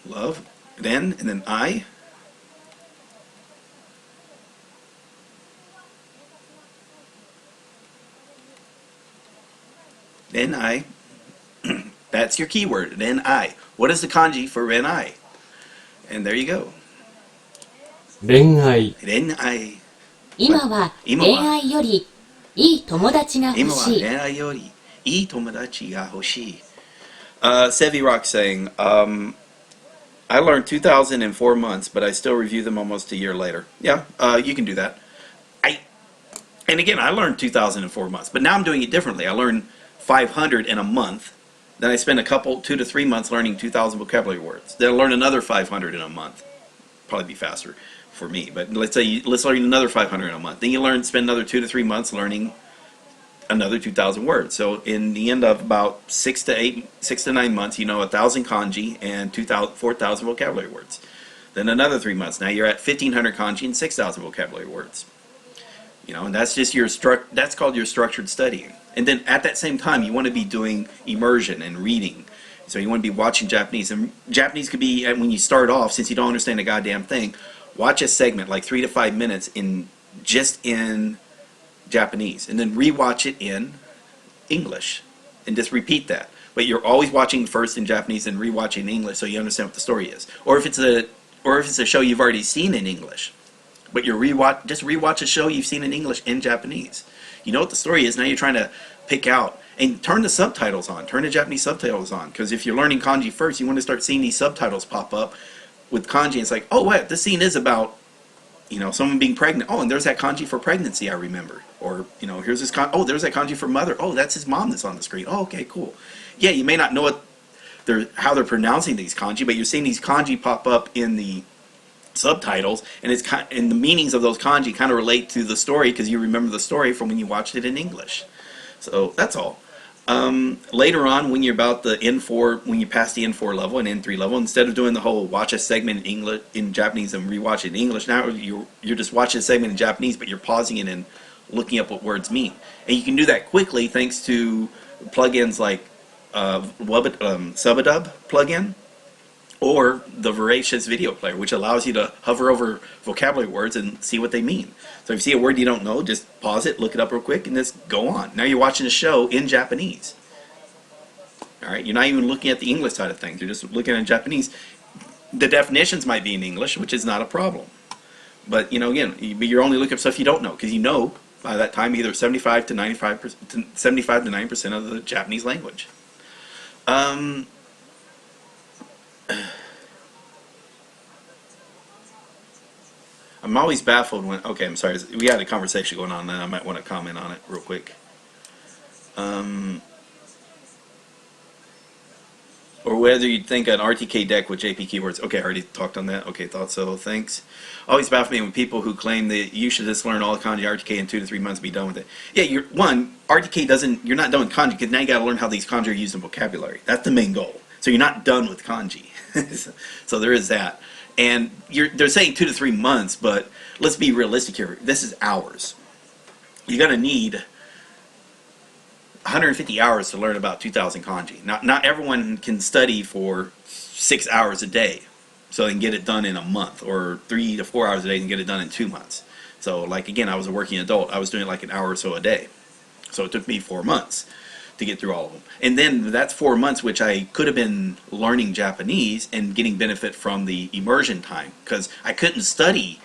love, and then I. Then I. That's your keyword, renai. What is the kanji for renai? And there you go. 恋愛。恋愛。今は恋愛よりいい友達が欲しい。今は恋愛よりいい友達が欲しい。Sevi Rock saying, I learned 2,000 in 4 months, but I still review them almost a year later. Yeah, you can do that. And again, I learned 2,000 in 4 months, but now I'm doing it differently. I learned 500 in a month. Then I spend 2 to 3 months learning 2,000 vocabulary words. Then I learn another 500 in a month. Probably be faster for me, but let's learn another 500 in a month. Then you spend another 2 to 3 months learning another 2,000 words. So in the end of about 6 to 9 months, you know 1,000 kanji and 4,000 vocabulary words. Then another 3 months. Now you're at 1,500 kanji and 6,000 vocabulary words. You know, and that's just that's called your structured studying. And then at that same time, you want to be doing immersion and reading. So you want to be watching Japanese. And Japanese could be, when you start off, since you don't understand a goddamn thing, watch a segment like 3 to 5 minutes in Japanese, and then rewatch it in English, and just repeat that. But you're always watching first in Japanese and rewatching in English, so you understand what the story is. Or if it's a show you've already seen in English, but just rewatch a show you've seen in English in Japanese. You know what the story is. Now you're trying to pick out and turn the subtitles on. Turn the Japanese subtitles on, because if you're learning kanji first, you want to start seeing these subtitles pop up with kanji. It's like, oh wait, this scene is about, you know, someone being pregnant. Oh, and there's that kanji for pregnancy I remember. Or, you know, here's this oh, there's that kanji for mother. Oh, that's his mom that's on the screen. Oh, okay, cool. Yeah, you may not know how they're pronouncing these kanji, but you're seeing these kanji pop up in the subtitles, and and the meanings of those kanji kind of relate to the story, because you remember the story from when you watched it in English. So that's all. Later on, when you're about the N4, when you pass the N4 level and N3 level, instead of doing the whole watch a segment in Japanese and rewatch it in English, now you're just watching a segment in Japanese, but you're pausing it and looking up what words mean. And you can do that quickly thanks to plugins like Subadub plugin, or the Voracious Video Player, which allows you to hover over vocabulary words and see what they mean. So if you see a word you don't know, just pause it, look it up real quick, and just go on. Now you're watching a show in Japanese. All right, you're not even looking at the English side of things. You're just looking at Japanese. The definitions might be in English, which is not a problem. But, you know, again, you're only looking up stuff you don't know, because you know by that time either 75 to 90% of the Japanese language. I'm always baffled when, okay, I'm sorry, we had a conversation going on now, I might want to comment on it real quick. Or whether you'd think an RTK deck with JP keywords. Okay, I already talked on that. Okay, thought so, thanks. Always baffles me when people who claim that you should just learn all the kanji RTK in 2 to 3 months and be done with it. Yeah, RTK doesn't, you're not done with kanji, because now you got to learn how these kanji are used in vocabulary. That's the main goal. So you're not done with kanji. So there is that. And they're saying 2 to 3 months, but let's be realistic here. This is hours. You're going to need 150 hours to learn about 2,000 kanji. Not everyone can study for 6 hours a day, so they can get it done in a month, or 3 to 4 hours a day and get it done in 2 months. So, like, again, I was a working adult. I was doing like an hour or so a day. So it took me 4 months to get through all of them. And then that's 4 months which I could have been learning Japanese and getting benefit from the immersion time, because I couldn't study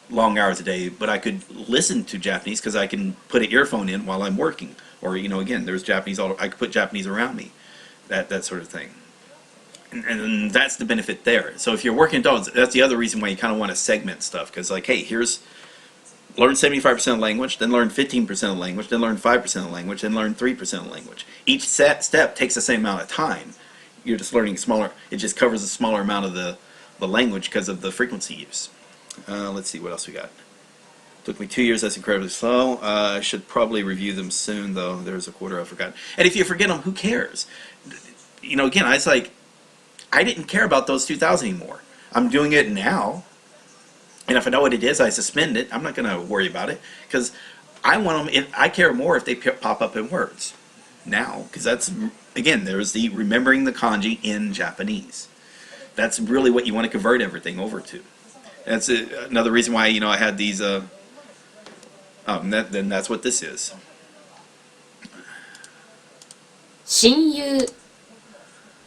long hours a day, but I could listen to Japanese because I can put an earphone in while I'm working. Or, you know, again, there's Japanese, I could put Japanese around me, that sort of thing. And that's the benefit there. So if you're working adults, that's the other reason why you kind of want to segment stuff, because, like, hey, learn 75% of language, then learn 15% of language, then learn 5% of language, then learn 3% of language. Each step takes the same amount of time. You're just learning smaller, it just covers a smaller amount of the language because of the frequency use. Let's see what else we got. Took me 2 years, that's incredibly slow. I should probably review them soon, though. There's a quarter I forgot. And if you forget them, who cares? You know, again, I didn't care about those 2,000 anymore. I'm doing it now. And if I know what it is, I suspend it. I'm not going to worry about it, because I care more if they pop up in words now, because that's, again, there's the remembering the kanji in Japanese. That's really what you want to convert everything over to. That's another reason why, you know, I had these. Then that's what this is. 親友、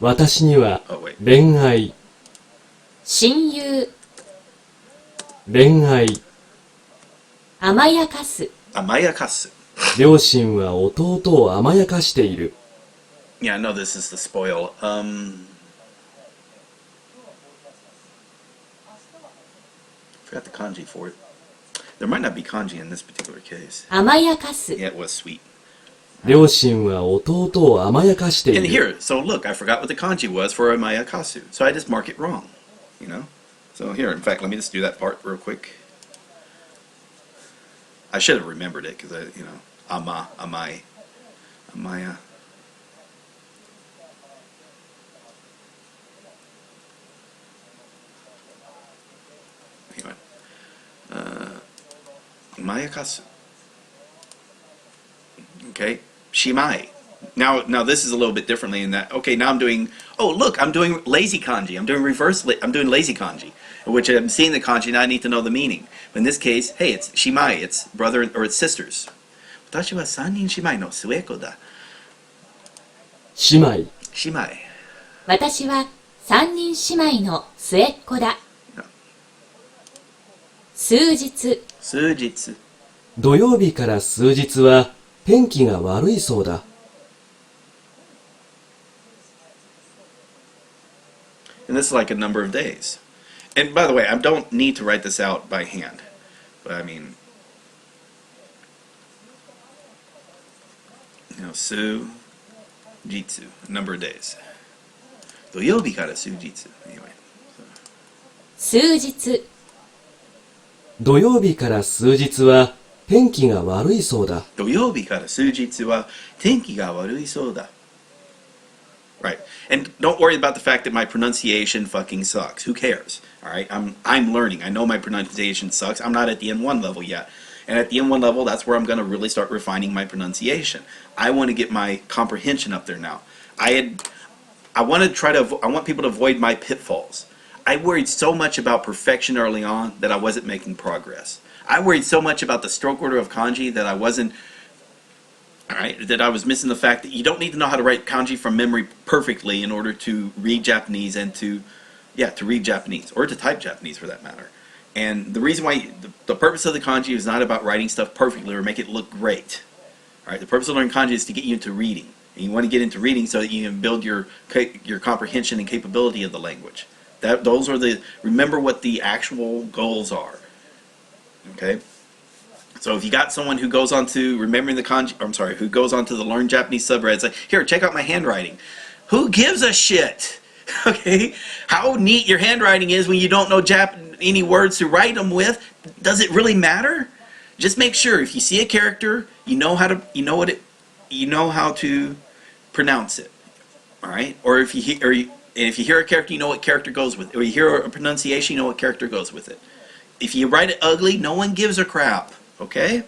私には Oh wait. 恋愛、親友、恋愛、甘やかす、Amayakasu. 両親は弟を甘やかしている。Yeah, I know this is the spoil. Forgot the kanji for it. There might not be kanji in this particular case. 甘やかす、 Yeah, it was sweet. 両親は弟を甘やかしてい And る。 here, so look, I forgot what the kanji was for amayakasu. So I just mark it wrong, you know? So here, in fact, let me just do that part real quick. I should have remembered it because amaya. Anyway, amayakasu. Okay, shimai. Now this is a little bit differently in that. Okay, now I'm doing. Oh, look, I'm doing lazy kanji. I'm doing I'm doing lazy kanji, which I'm seeing the kanji. Now I need to know the meaning. But in this case, hey, it's shimai. It's brother or it's sisters. 私は三人姉妹の末っ子だ。姉妹。姉妹。私は三人姉妹の末っ子だ。数日。数日。土曜日から数日は天気が悪いそうだ。And this is like a number of days. And by the way, I don't need to write this out by hand. But I mean, sujitsu, number of days. 土曜日から数日 Anyway. 数日。土曜日から数日は天気が悪いそうだ。土曜日から数日は天気が悪いそうだ。Right. And don't worry about the fact that my pronunciation fucking sucks. Who cares? All right. I'm learning. I know my pronunciation sucks. I'm not at the N1 level yet. And at the N1 level, that's where I'm going to really start refining my pronunciation. I want to get my comprehension up there now. I want people to avoid my pitfalls. I worried so much about perfection early on that I wasn't making progress. I worried so much about the stroke order of kanji that I wasn't. All right, that I was missing the fact that you don't need to know how to write kanji from memory perfectly in order to read Japanese and to read Japanese or to type Japanese for that matter. And the reason why the purpose of the kanji is not about writing stuff perfectly or make it look great. All right, the purpose of learning kanji is to get you into reading, and you want to get into reading so that you can build your comprehension and capability of the language. Remember what the actual goals are. Okay. So if you got someone who goes on to remembering the kanji, who goes on to the Learn Japanese subreddit, it's like, here, check out my handwriting. Who gives a shit? Okay? How neat your handwriting is when you don't know any words to write them with. Does it really matter? Just make sure if you see a character, you know how to pronounce it. All right? Or if you hear a character, you know what character goes with it. Or you hear a pronunciation, you know what character goes with it. If you write it ugly, no one gives a crap. Okay?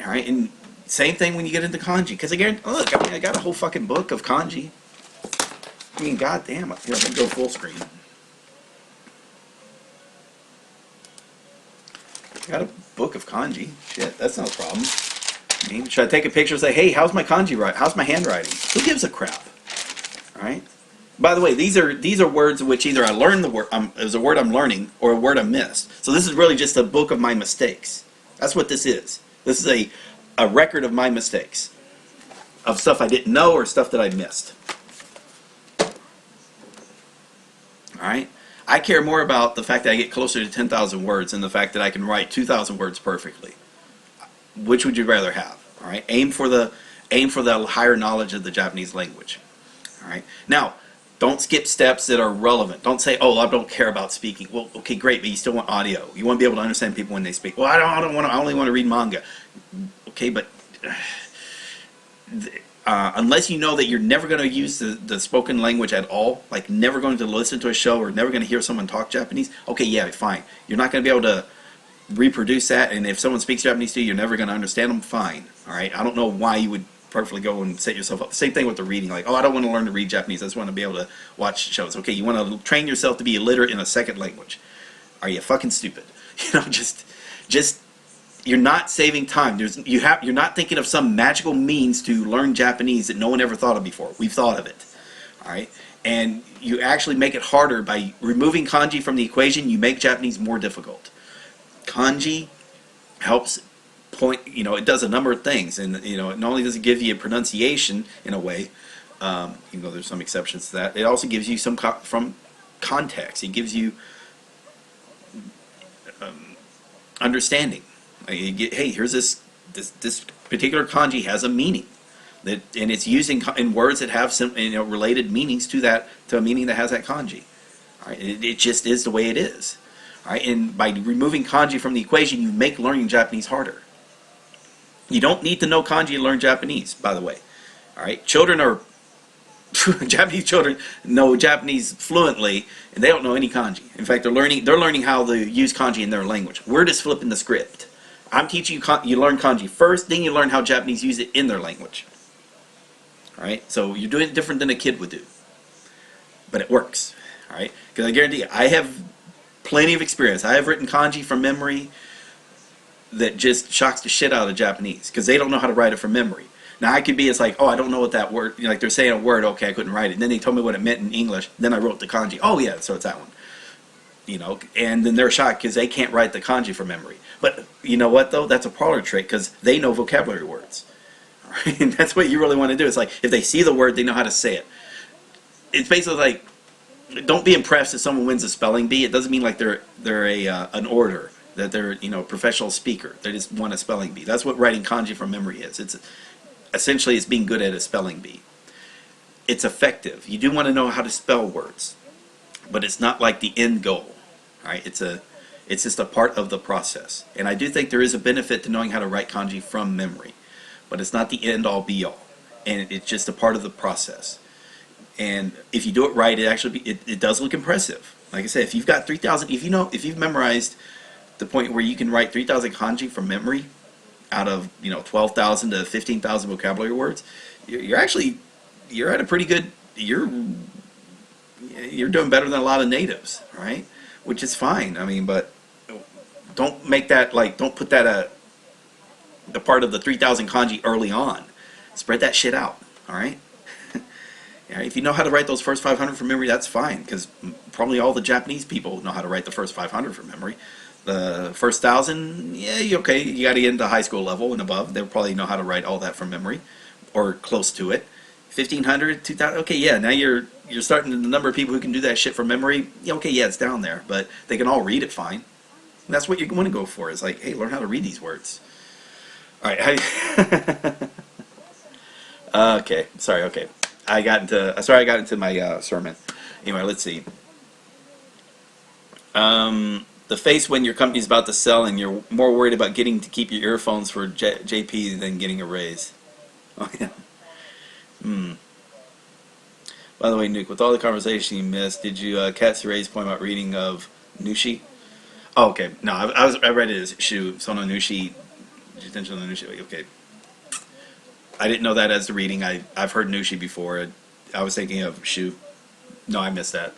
Alright, and same thing when you get into kanji. Because again, look, I got a whole fucking book of kanji. I mean, goddamn, here, I'm going to go full screen. I got a book of kanji. Shit, that's no problem. I mean, should I take a picture and say, hey, how's my kanji writing? How's my handwriting? Who gives a crap? Alright? By the way, these are words in which either I learned the word, there's a word I'm learning, or a word I missed. So this is really just a book of my mistakes. That's what this is. This is a record of my mistakes, of stuff I didn't know or stuff that I missed. All right. I care more about the fact that I get closer to 10,000 words than the fact that I can write 2,000 words perfectly. Which would you rather have? All right. Aim for the higher knowledge of the Japanese language. All right. Now, don't skip steps that are relevant. Don't say, oh, I don't care about speaking. Well, okay, great, but you still want audio. You want to be able to understand people when they speak. Well, I only want to read manga. Okay, but unless you know that you're never going to use the spoken language at all, like never going to listen to a show or never going to hear someone talk Japanese, okay, yeah, fine. You're not going to be able to reproduce that, and if someone speaks Japanese to you, you're never going to understand them, fine. All right, I don't know why you would perfectly go and set yourself up. Same thing with the reading. Like, oh, I don't want to learn to read Japanese. I just want to be able to watch shows. Okay, you want to train yourself to be illiterate in a second language. Are you fucking stupid? Just you're not saving time. You're not thinking of some magical means to learn Japanese that no one ever thought of before. We've thought of it. All right, and you actually make it harder by removing kanji from the equation. You make Japanese more difficult. Kanji helps it does a number of things, and it not only does it give you a pronunciation in a way, even though there's some exceptions to that, it also gives you some from context. It gives you understanding. Hey, here's this this particular kanji has a meaning, and it's used in words that have some related meanings to a meaning that has that kanji. All right, it just is the way it is. All right, and by removing kanji from the equation, you make learning Japanese harder. You don't need to know kanji to learn Japanese, by the way. All right, Japanese children know Japanese fluently, and they don't know any kanji. In fact, they're learning how to use kanji in their language. We're just flipping the script. I'm teaching you, you learn kanji first, then you learn how Japanese use it in their language. All right, so you're doing it different than a kid would do, but it works. All right, because I guarantee you, I have plenty of experience. I have written kanji from memory that just shocks the shit out of Japanese because they don't know how to write it from memory. Now I could be, it's like, oh, I don't know what that word, like they're saying a word, okay, I couldn't write it. And then they told me what it meant in English. Then I wrote the kanji. Oh yeah, so it's that one. And then they're shocked because they can't write the kanji from memory. But you know what though? That's a parlor trick because they know vocabulary words. All right? And that's what you really want to do. It's like if they see the word, they know how to say it. It's basically like, don't be impressed if someone wins a spelling bee. It doesn't mean like they're an orator, that they're a professional speaker. They just won a spelling bee. That's what writing kanji from memory is. It's essentially it's being good at a spelling bee. It's effective. You do want to know how to spell words, but it's not like the end goal. All right, it's just a part of the process. And I do think there is a benefit to knowing how to write kanji from memory, but it's not the end all be all. And it's just a part of the process. And if you do it right, it does look impressive. Like I said, if you've got 3,000, if you've memorized the point where you can write 3,000 kanji from memory out of 12,000 to 15,000 vocabulary words, you're at a pretty good, you're doing better than a lot of natives, right? Which is fine. I mean, but don't make that don't put that the part of the 3,000 kanji early on. Spread that shit out. All right. If you know how to write those first 500 from memory, that's fine, because probably all the Japanese people know how to write the first 500 from memory. The first 1,000, yeah, okay, you got to get into high school level and above. They'll probably know how to write all that from memory, or close to it. 1,500, 2,000, okay, yeah, now you're starting the number of people who can do that shit from memory. Yeah, okay, yeah, it's down there, but they can all read it fine. And that's what you want to go for. Is like, hey, learn how to read these words. All right. Okay, sorry. Okay. I got into my sermon. Anyway, let's see. The face when your company's about to sell and you're more worried about getting to keep your earphones for JP than getting a raise. Oh yeah. By the way, Nuke, with all the conversation you missed, did you catch Ray's point about reading of Nushi? Oh, okay. No, I read it as Shu Sono Nushi. Attention to Nushi. Okay. I didn't know that as the reading. I've heard Nushi before. I was thinking of Shu. No, I missed that.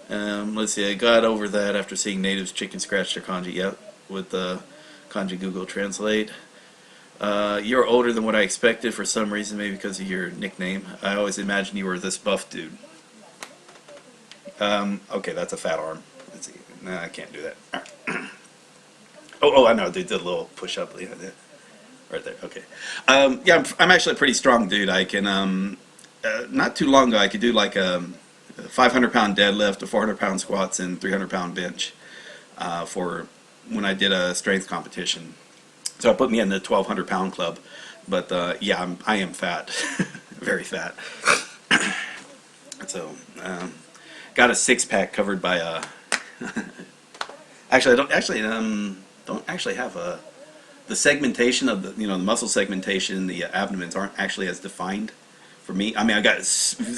Let's see. I got over that after seeing natives chicken scratch their kanji. Yep, with the kanji Google Translate. You're older than what I expected for some reason, maybe because of your nickname. I always imagined you were this buff dude. Okay, that's a fat arm. Let's see. Nah, I can't do that. Oh, I know. They did a little push up. Yeah, right there. Okay. Yeah, I'm actually a pretty strong dude. I can, not too long ago, I could do like a 500-pound deadlift, a 400-pound squats, and 300-pound bench for when I did a strength competition. So it put me in the 1,200-pound club. But yeah, I am fat, very fat. So got a six-pack covered by a. Actually, I don't actually have a. The segmentation of the the muscle segmentation, the abdomens aren't actually as defined for me. I mean, I got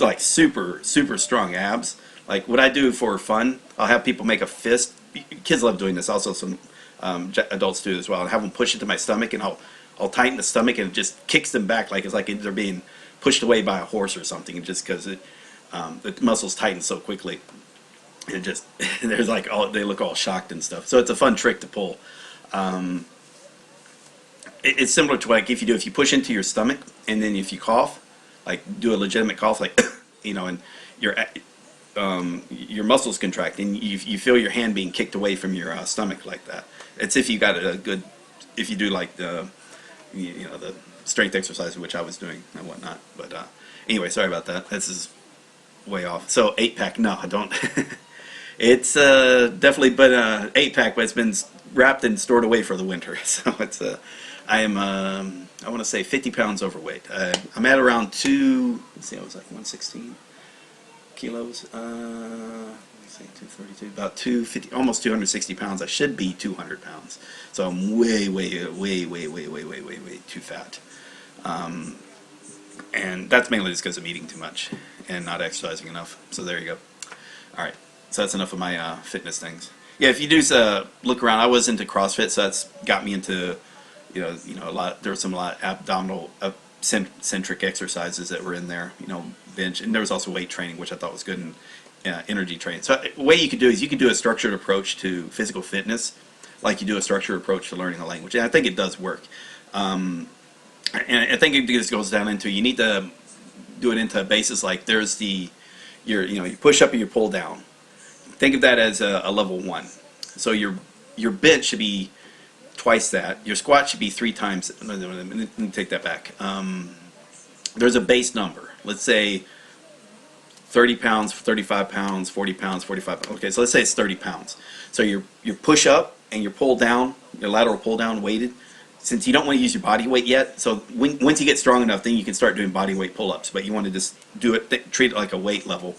like super strong abs. Like what I do for fun, I'll have people make a fist. Kids love doing this. Also, some adults do as well. I'll have them push it to my stomach, and I'll tighten the stomach, and it just kicks them back like it's like they're being pushed away by a horse or something. Just because the muscles tighten so quickly, it just there's like they look all shocked and stuff. So it's a fun trick to pull. It's similar to like if you push into your stomach and then if you cough, like do a legitimate cough, like and your muscles contract and you feel your hand being kicked away from your stomach like that. It's if you got a good, if you do like the the strength exercise which I was doing and whatnot. But anyway, sorry about that. This is way off. So 8-pack, no, I don't. It's definitely been an 8-pack, but it's been wrapped and stored away for the winter. So it's I am, I want to say 50 pounds overweight. I'm at around let's see, I was like 116 kilos. Let's see, 232, about 250, almost 260 pounds. I should be 200 pounds. So I'm way too fat. And that's mainly just because I'm eating too much and not exercising enough. So there you go. All right, so that's enough of my fitness things. Yeah, if you do look around, I was into CrossFit, so that's got me into, you know, a lot. There was a lot of abdominal centric exercises that were in there. You know, bench, and there was also weight training, which I thought was good, and energy training. So the way you could do is you could do a structured approach to physical fitness, like you do a structured approach to learning a language, and I think it does work. And I think it just goes down into, you need to do it into a basis like there's you push up and you pull down. Think of that as a level 1. So your bench should be twice that. Your squat should be 3 times. Let me take that back. There's a base number. Let's say 30 pounds, 35 pounds, 40 pounds, 45 pounds. Okay, so let's say it's 30 pounds. So your push up and your pull down, your lateral pull down weighted, since you don't want to use your body weight yet, so once you get strong enough, then you can start doing body weight pull-ups, but you want to just do it, treat it like a weight level.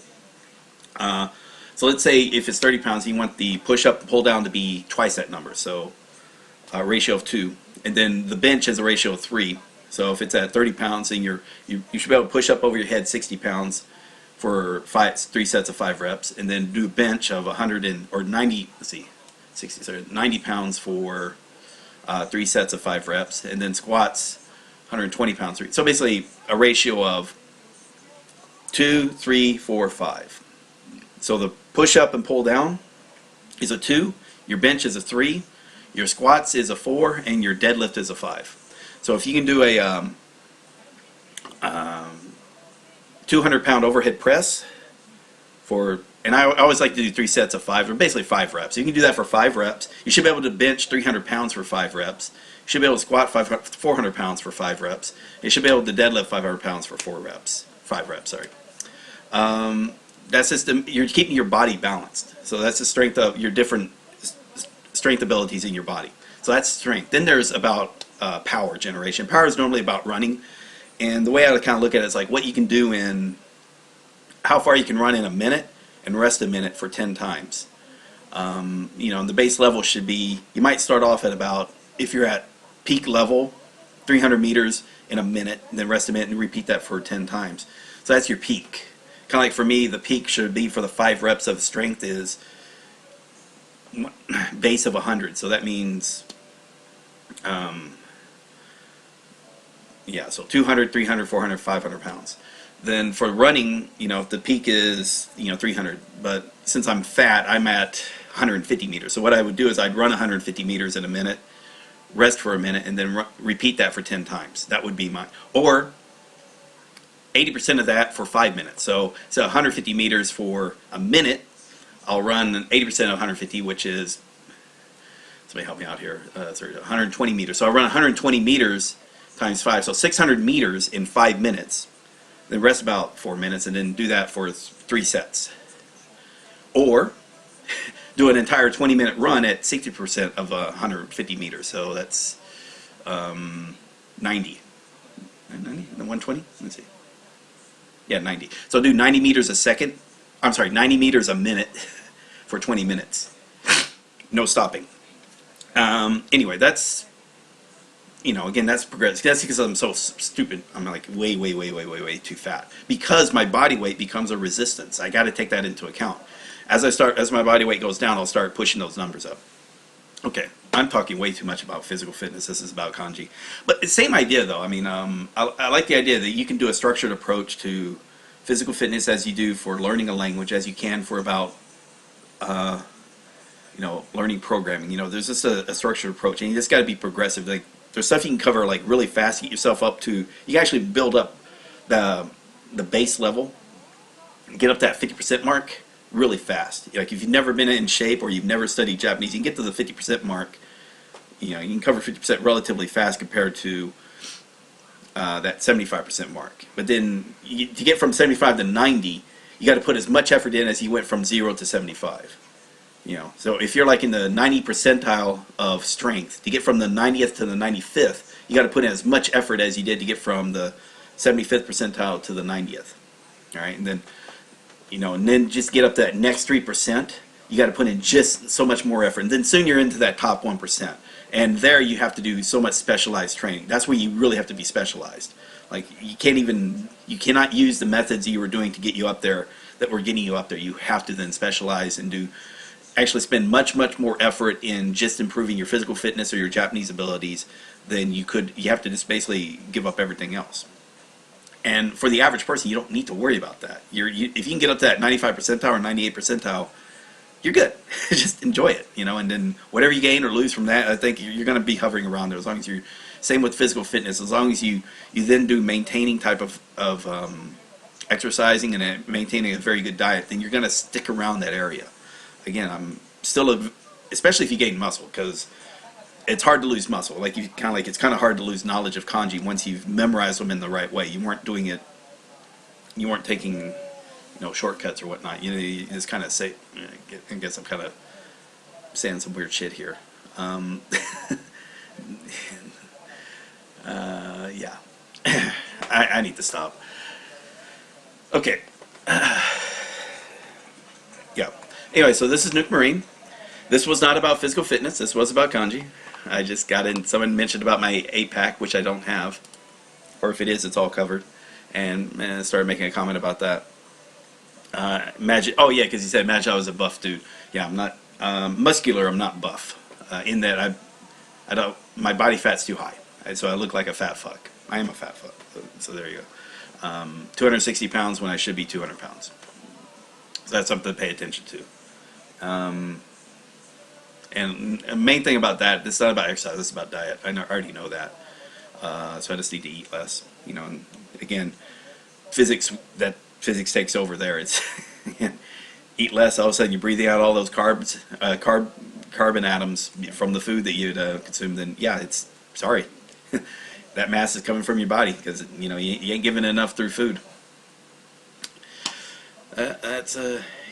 So let's say if it's 30 pounds, you want the push-up and pull-down to be twice that number, so a ratio of 2. And then the bench has a ratio of 3. So if it's at 30 pounds, then you should be able to push up over your head 60 pounds for 3 sets of 5 reps, and then do a bench of 90 pounds for 3 sets of 5 reps, and then squats 120 pounds. So basically a ratio of 2, 3, 4, 5. So the push up and pull down is a 2, your bench is a 3, your squats is a 4, and your deadlift is a 5. So if you can do a 200-pound overhead press and I always like to do 3 sets of 5, or basically 5 reps. You can do that for 5 reps. You should be able to bench 300 pounds for 5 reps. You should be able to squat 400 pounds for 5 reps. You should be able to deadlift 500 pounds for 5 reps, sorry. That's just, you're keeping your body balanced. So that's the strength of your different strength abilities in your body. So that's strength. Then there's about power generation. Power is normally about running. And the way I kind of look at it is like what you can do in, how far you can run in a minute, and rest a minute for 10 times. You know, the base level should be, you might start off at about, if you're at peak level, 300 meters in a minute, and then rest a minute and repeat that for 10 times. So that's your peak. Kind of like for me, the peak should be for the 5 reps of strength is base of 100. So that means, yeah, so 200, 300, 400, 500 pounds. Then for running, you know, the peak is, 300. But since I'm fat, I'm at 150 meters. So what I would do is I'd run 150 meters in a minute, rest for a minute, and then repeat that for 10 times. That would be mine. Or 80% of that for 5 minutes. So 150 meters for a minute, I'll run 80% of 150, which is, somebody help me out here, 120 meters. So I'll run 120 meters times 5, so 600 meters in 5 minutes. Then rest about 4 minutes, and then do that for 3 sets. Or do an entire 20-minute run at 60% of 150 meters. So that's 90. 90? 120? Let's see. Yeah, 90. So do 90 meters a second. I'm sorry, 90 meters a minute for 20 minutes. No stopping. Anyway, that's, again, that's progressive. That's because I'm so stupid. I'm like way too fat. Because my body weight becomes a resistance. I got to take that into account. As my body weight goes down, I'll start pushing those numbers up. Okay, I'm talking way too much about physical fitness. This is about kanji. But the same idea, though. I mean, I like the idea that you can do a structured approach to physical fitness as you do for learning a language, as you can for about, learning programming. There's just a structured approach, and you just got to be progressive. Like, there's stuff you can cover like really fast, get yourself up to. You can actually build up the base level, get up to that 50% mark really fast. Like if you've never been in shape or you've never studied Japanese, you can get to the 50% mark. You can cover 50% relatively fast compared to that 75% mark. But then to get from 75 to 90, you got to put as much effort in as you went from 0 to 75. So if you're like in the 90 percentile of strength, to get from the 90th to the 95th, you got to put in as much effort as you did to get from the 75th percentile to the 90th. All right, and then just get up to that next 3%. You got to put in just so much more effort, and then soon you're into that top 1%. And there you have to do so much specialized training. That's where you really have to be specialized. Like you cannot use the methods you were doing to get you up there that were getting you up there. You have to then specialize and actually spend much more effort in just improving your physical fitness or your Japanese abilities than you could. You have to just basically give up everything else. And for the average person, you don't need to worry about that. If you can get up to that 95 percentile or 98 percentile, you're good. Just enjoy it, and then whatever you gain or lose from that, I think you're going to be hovering around there as long as you're. Same with physical fitness. As long as you then do maintaining type of exercising and maintaining a very good diet, then you're going to stick around that area. Again, I'm still especially if you gain muscle, because it's hard to lose muscle. It's kind of hard to lose knowledge of kanji once you've memorized them in the right way. You weren't doing it. You weren't taking shortcuts or whatnot. You just kind of say. I guess I'm kind of saying some weird shit here. Yeah. I need to stop. Okay. Yeah. Anyway, so this is Nuke Marine. This was not about physical fitness. This was about kanji. I just got in. Someone mentioned about my 8-pack, which I don't have. Or if it is, it's all covered. And started making a comment about that. Imagine. Oh, yeah, because he said, imagine I was a buff dude. Yeah, I'm not muscular. I'm not buff. In that I don't. My body fat's too high. So I look like a fat fuck. I am a fat fuck. So there you go. 260 pounds when I should be 200 pounds. So that's something to pay attention to. And the main thing about that, it's not about exercise, it's about diet. I already know that. So I just need to eat less. And again, physics takes over there. It's eat less, all of a sudden you're breathing out all those carbon atoms from the food that you consume, then yeah, it's sorry. That mass is coming from your body because you ain't giving enough through food. That's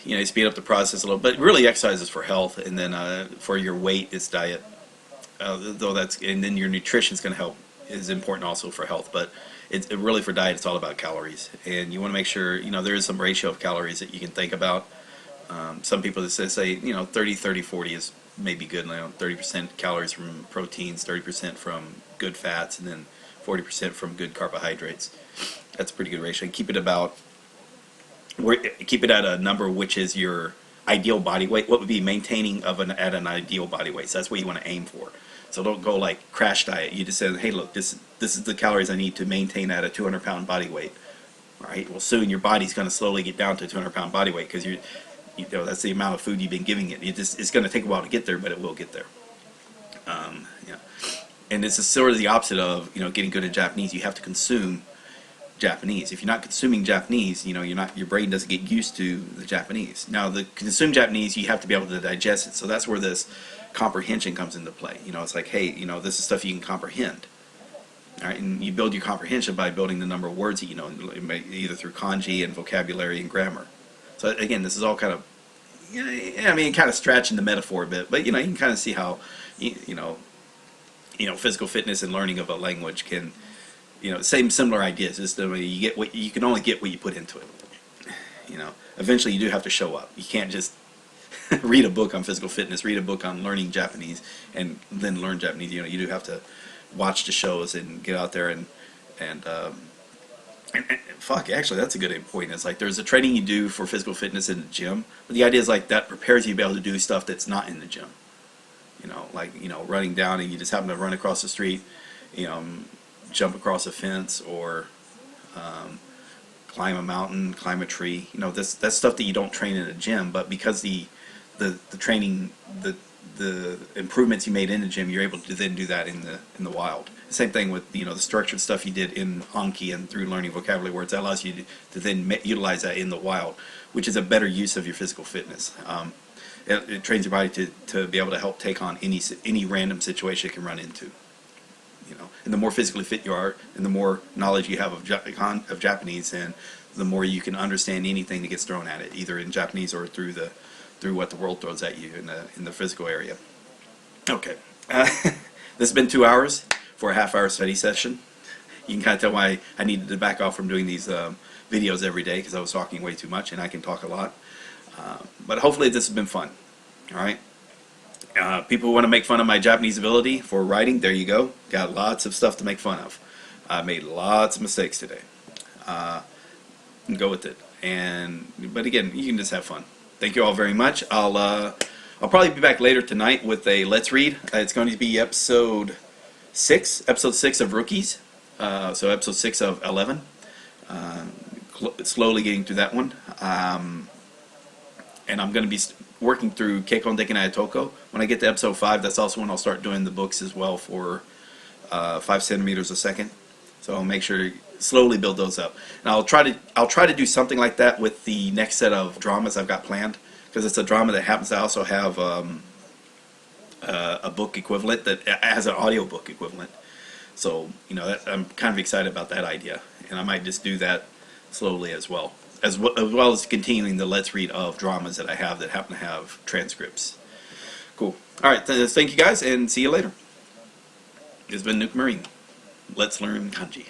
you speed up the process a little, but really exercise is for health, and then for your weight it's diet. And then your nutrition is going to help, is important also for health, but it's really for diet. It's all about calories, and you want to make sure there is some ratio of calories that you can think about. Some people that say 30-30-40 is maybe good. 30% calories from proteins, 30% from good fats, and then 40% from good carbohydrates. That's a pretty good ratio. Keep it at a number which is your ideal body weight. What would be maintaining at an ideal body weight? So that's what you want to aim for. So don't go like crash diet. You just say, hey, look, this is the calories I need to maintain at a 200-pound body weight. All right. Well, soon your body's going to slowly get down to a 200-pound body weight because that's the amount of food you've been giving it. It's going to take a while to get there, but it will get there. Yeah. And it's sort of the opposite of getting good at Japanese. You have to consume Japanese. If you're not consuming Japanese, your brain doesn't get used to the Japanese. Now, the consume Japanese, you have to be able to digest it. So that's where this comprehension comes into play. It's like, hey, this is stuff you can comprehend. All right, and you build your comprehension by building the number of words that you know, either through kanji and vocabulary and grammar. So again, this is all kind of, kind of stretching the metaphor a bit, but you can kind of see how, physical fitness and learning of a language can, similar ideas. Just the way you can only get what you put into it. Eventually you do have to show up. You can't just read a book on physical fitness, read a book on learning Japanese, and then learn Japanese. You do have to watch the shows and get out there and fuck, actually that's a good point. It's like there's a training you do for physical fitness in the gym, but the idea is like that prepares you to be able to do stuff that's not in the gym. Running down and you just happen to run across the street, jump across a fence or climb a mountain, climb a tree. That's stuff that you don't train in a gym, but because the training, the improvements you made in the gym, you're able to then do that in the wild. Same thing with the structured stuff you did in Anki and through learning vocabulary words. That allows you to then utilize that in the wild, which is a better use of your physical fitness. It trains your body to be able to help take on any random situation it can run into. And the more physically fit you are, and the more knowledge you have of Japanese, and the more you can understand anything that gets thrown at it, either in Japanese or through the through what the world throws at you in the physical area. Okay, this has been 2 hours for a half-hour study session. You can kind of tell why I needed to back off from doing these videos every day, because I was talking way too much, and I can talk a lot. But hopefully this has been fun. All right. People who want to make fun of my Japanese ability for writing, there you go. Got lots of stuff to make fun of. I made lots of mistakes today. Go with it. But again, you can just have fun. Thank you all very much. I'll probably be back later tonight with a Let's Read. It's going to be episode 6 of Rookies. So episode 6 of 11. Slowly getting through that one. And I'm going to be working through Keikon Dekinai Toko. When I get to episode 5, that's also when I'll start doing the books as well for 5 centimeters a second. So I'll make sure to slowly build those up. And I'll try to do something like that with the next set of dramas I've got planned, because it's a drama that happens to also have a book equivalent that has an audiobook equivalent. So, you know, I'm kind of excited about that idea, and I might just do that slowly as well as continuing the Let's Read of dramas that I have that happen to have transcripts. Cool. All right, thank you guys, and see you later. It's been Nuke Marine. Let's learn kanji.